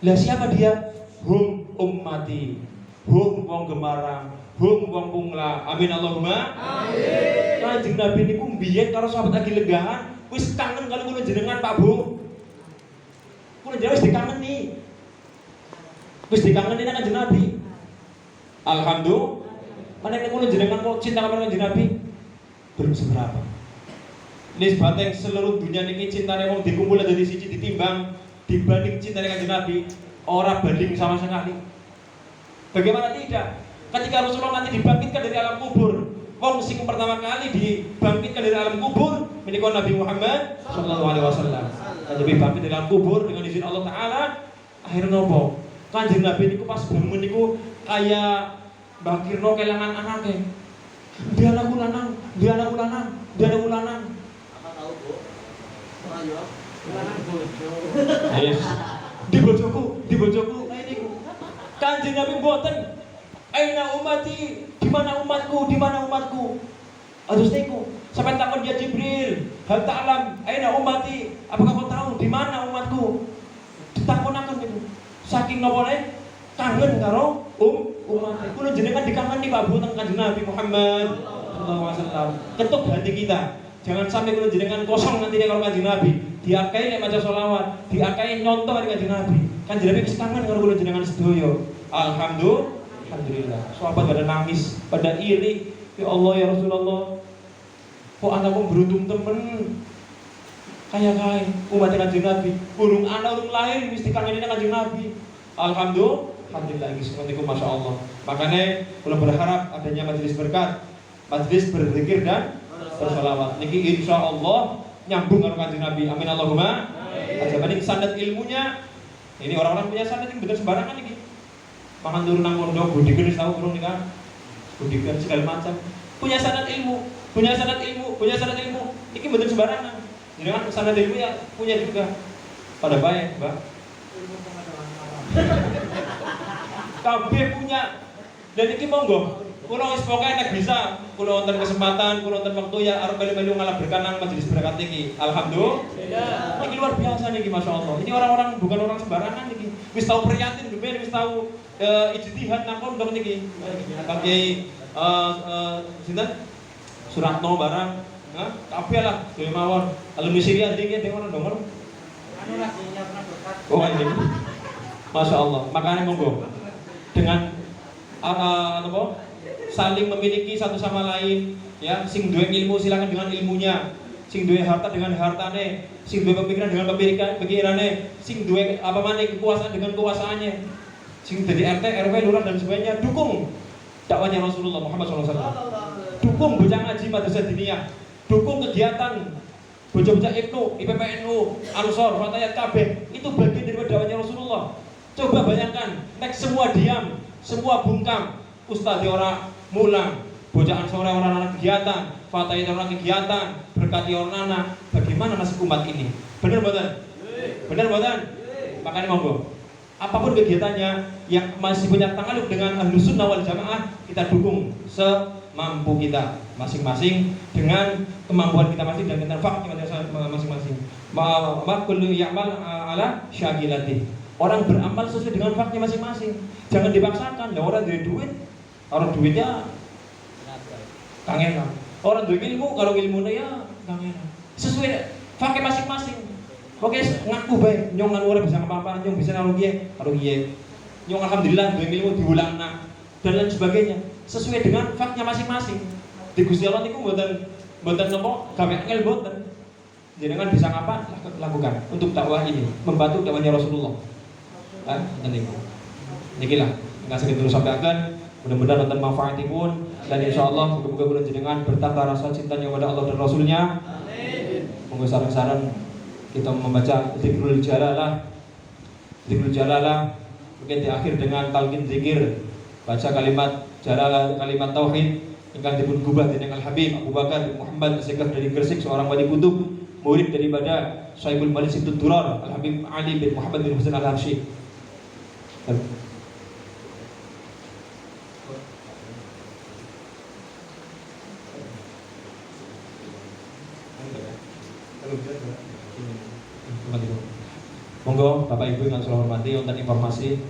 Lah siapa dia? Hum ummati, hum wong gemarang, hum wong pungla. Amin Allahumma amin. Kanjeng Nabi niku mbiyen karo sahabat lagi legahan, wis kangen karo kula jenengan Pak Bu. Kula jenengan wis dikangeni. Wis dikangeni nang Kanjeng Nabi. Alhamdulillah. Mana yang kula jenengan kok cinta kepada Kanjeng Nabi? Belum seberapa. Nisbateng seluruh dunia niki cintane wong dikumpul dadi siji ditimbang dibanding cintane Kanjeng Nabi, ora banding sama sekali. Bagaimana tidak? Ketika Rasulullah nanti dibangkitkan dari alam kubur, wong sing pertama kali dibangkitkan dari alam kubur menika Nabi Muhammad sallallahu alaihi wasallam. Nabi bangkit dari alam kubur dengan izin Allah taala, akhirnya nopo? Kanjeng Nabi niku pas bangun niku kayak Mbak Kirno kelangan anaknya. Dia anakku lanang, dia anakku lanang, dia anakku lanang. Apa tahu Bu? Ayo. Lanang bojo. Yes. Di bojoku kayak niku. Kanjeng Nabi mboten. Aina umati, di mana umatku, di mana umatku? Atus niku. Sampai takon dia Jibril, hal ta'lam aina umati? Apakah kau tahu di mana umatku? Ditakonaken niku. Saking napa kangen karo umat. Kulo jenengan dikangeni Pak Bu teng Kanjeng Nabi Muhammad sallallahu alaihi wasallam. Ketuk hati kita. Jangan sampai kulo jenengan kosong nanti karo Kanjeng Nabi. Diakai nek maca selawat, diakai nyontoh karo Kanjeng Nabi. Kanjeng Nabi wis kangen karo kulo jenengan sedaya. Alhamdulillah. Sahabat pada nangis, pada iri. Ya Allah ya Rasulullah. Kok anakku beruntung temen. Kaya umat Kanjeng Nabi. Burung anak urung lahir wis dikangeni Kanjeng Nabi. Alhamdulillah ini seperti itu, Masya Allah. Makanya kalau berharap adanya majelis berkat, majelis berzikir dan bersolawat. Niki insya Allah nyambung dengan Kanjeng Nabi. Amin Allahumma. Aja banding sanad ilmunya. Ini orang-orang punya sanad yang bener sembarangan niki. Makan turun nang pondok, budikan wis tahu urung nikah. Budikan segala macam. Punya sanad ilmu. Niki bener sembarangan. Jadi kan sanad ilmu ya punya juga. Pada baik, Mbak. Kabeh punya. Dan iki monggo. Kulo wis pokoke nek bisa, kulo wonten kesempatan, kulo wonten wektu ya arep melu-melu ngalah berkah nang majelis berkat iki. Alhamdulillah. Iki luar biasa niki masyaallah. Ini orang-orang bukan orang sembarangan niki. Wis tau prihatin gemen, wis tau ijtihad nang pondok niki. Kang Kiai sinten? Suratno barang. Kabeh lah dhewe mawon. Alumni Syria dingin dewe nomor. Anu lagi nyapna berkat. Oh ini. Masya Allah. Makanya monggo dengan saling memiliki satu sama lain, ya. Sing duwe ilmu silakan dengan ilmunya, sing duwe harta dengan hartane, sing duwe pemikiran dengan pemikirannya, sing duwe apa maneh kekuasaan dengan kekuasaannya, sing jadi RT, RW, lurah dan sebagainya. Dukung dakwahnya Rasulullah Muhammad SAW. Dukung bocah ngaji madrasah diniyah, dukung kegiatan bocah-bocah IPNU, IPPNU, Ansor, Fatayat KB. Itu bagian dari dakwahnya Rasulullah. Coba bayangkan, nek semua diam, semua bungkam, ustadz orang mulang, bocah Ansor orang anak kegiatan, Fatayat orang kegiatan, berkati orang anak. Bagaimana nasib umat ini? Benar buatan? Benar buatan? Makanya monggo. Apapun kegiatannya yang masih punya ta'alluq dengan Ahlus Sunnah wal Jamaah, kita dukung semampu kita masing-masing dengan kemampuan kita masing dan kita fakir masing-masing. Kullu ya'mal ala syagilati. Orang beramal sesuai dengan faknya masing-masing. Jangan dipaksakan. Ya orang duit, orang duitnya kangen. Orang duit ilmu, kalau ilmunya ya kangen. Sesuai faknya masing-masing. Oke, ngaku baik. Nyong anu ora bisa apa-apa, nyong bisa karo kiye. Nyong alhamdulillah duit ilmu diulangna dan lain sebagainya. Sesuai dengan faknya masing-masing. Di Gusti Allah niku mboten napa gawe angel mboten. Jenengan bisa ngapa lakukan untuk dakwah ini, membantu dakwahnya Rasulullah. Niki lah, nggak sedikit terus sampaikan. Mudah-mudahan nonton manfaatipun dan insya Allah moga-moga bulan jenengan bertambah rasa cintanya kepada Allah dan Rasulnya. Amin. Moga saran-saran kita membaca zikrul jalalah, mungkin di akhir dengan talqin zikir, baca kalimat jalalah, kalimat tauhid. Ingkang dipun gubah dening Al Habib Abu Bakar bin Muhammad As-Sekaf dari Gresik, seorang wali kutub, murid daripada Syaibul Malik Situt Durar Al Habib Ali bin Muhammad bin Husain Al Habsyi. Monggo Bapak Ibu yang saya hormati, untuk informasi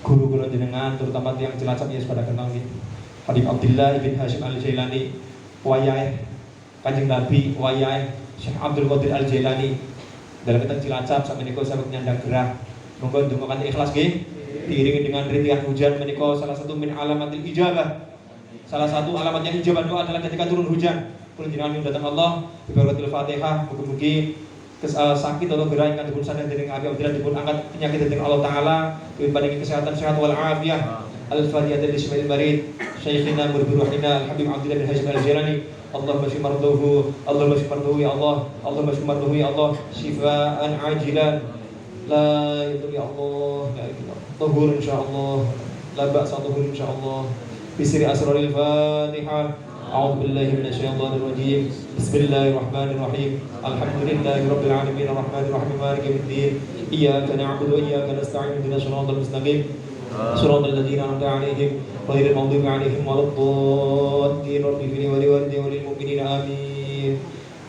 guru kula jenengan terutama yang Cilacap ya pada kenal nggih. Habib Abdullah bin Hashim Al-Jailani, wayahe Kanjeng Nabi, wayahe Syekh Abdul Qadir Al-Jailani. Dalam kita Cilacap sampai menika saged nyandang gerah. Monggo ndonga kanthi ikhlas nggih. Diiringi dengan rintihan hujan menika salah satu min alamatil ijabah. Salah satu alamatnya ijabah doa adalah ketika turun hujan. Pun jenengan datang Allah, bibarakatil Fatihah, mugi-mugi sakit atau gerak ingkang dipun sanad dening Abi Abdillah dipun angkat penyakit dening Allah taala, dipun paringi kesehatan sehat wal afiyah. Al-Fatihah dari Ismail Marid, Syekhina Murbiruhina Habib Abdillah bin Hashim Al-Jailani. Allahumma shfi mardahu, Allahumma shfi mardahu ya Allah, Allahumma shfi mardahu ya Allah, shifaan ajilan. La ilaha ya Allah, la ilaha. Tuhur insyaallah, la ba'sa tuhur insyaallah. Bisri asraril Fatihah. أعوذ بالله من الشيطان الرجيم بسم الله الرحمن الرحيم الحمد لله رب العالمين الرحمن الرحيم مالك يوم الدين إياك نعبد وإياك نستعين اهدنا الصراط المستقيم صراط الذين أنعمت عليهم غير المغضوب عليهم ولا الضالين رب اغفر لي ولوالدي وللمؤمنين آمين.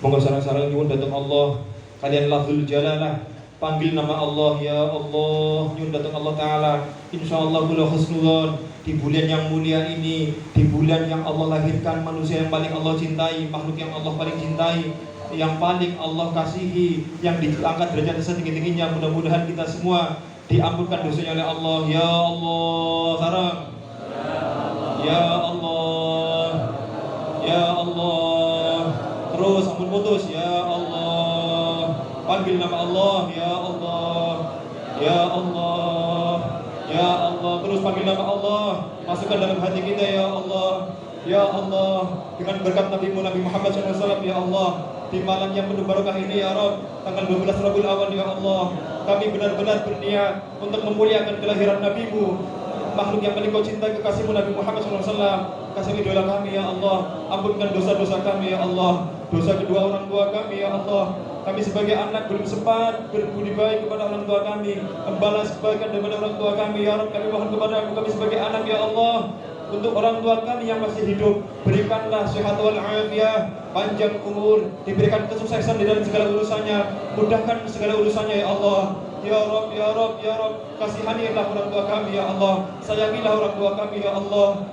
Monggo sareng-sareng nyuwun dhateng Allah kalian lafzul jalalah, panggil nama Allah ya Allah, nyuwun dhateng Allah taala. Insyaallah kula husnudzon di bulan yang mulia ini, di bulan yang Allah lahirkan manusia yang paling Allah cintai, makhluk yang Allah paling cintai, yang paling Allah kasihi, yang diangkat derajat setinggi-tingginya. Mudah-mudahan kita semua diampunkan dosanya oleh Allah. Ya Allah, sarang. Ya Allah. Ya Allah. Terus ampun putus. Ya Allah. Panggil nama Allah. Ya Allah. Ya Allah. Ya Allah, terus panggil nama Allah, masukkan dalam hati kita ya Allah. Ya Allah, dengan berkat Nabi Muhammad SAW ya Allah, di malam yang penuh barokah ini ya Rabb, tanggal 12 Rabiul Awal ya Allah, kami benar-benar berniat untuk memuliakan kelahiran Nabi-Mu, makhluk yang paling kau cintai, kekasih-Mu Nabi Muhammad SAW. Kasih idola kami ya Allah, ampunkan dosa-dosa kami ya Allah, dosa kedua orang tua kami ya Allah. Kami sebagai anak belum sempat berbudi baik kepada orang tua kami, membalas kebaikan daripada orang tua kami ya Rabb. Kami mohon kepada kami sebagai anak ya Allah, untuk orang tua kami yang masih hidup, berikanlah sehat wal afiyah, panjang umur, diberikan kesuksesan di dalam segala urusannya, mudahkan segala urusannya ya Allah. Ya Rabb, ya Rabb, ya Rabb, kasihanilah orang tua kami ya Allah, sayangilah orang tua kami ya Allah.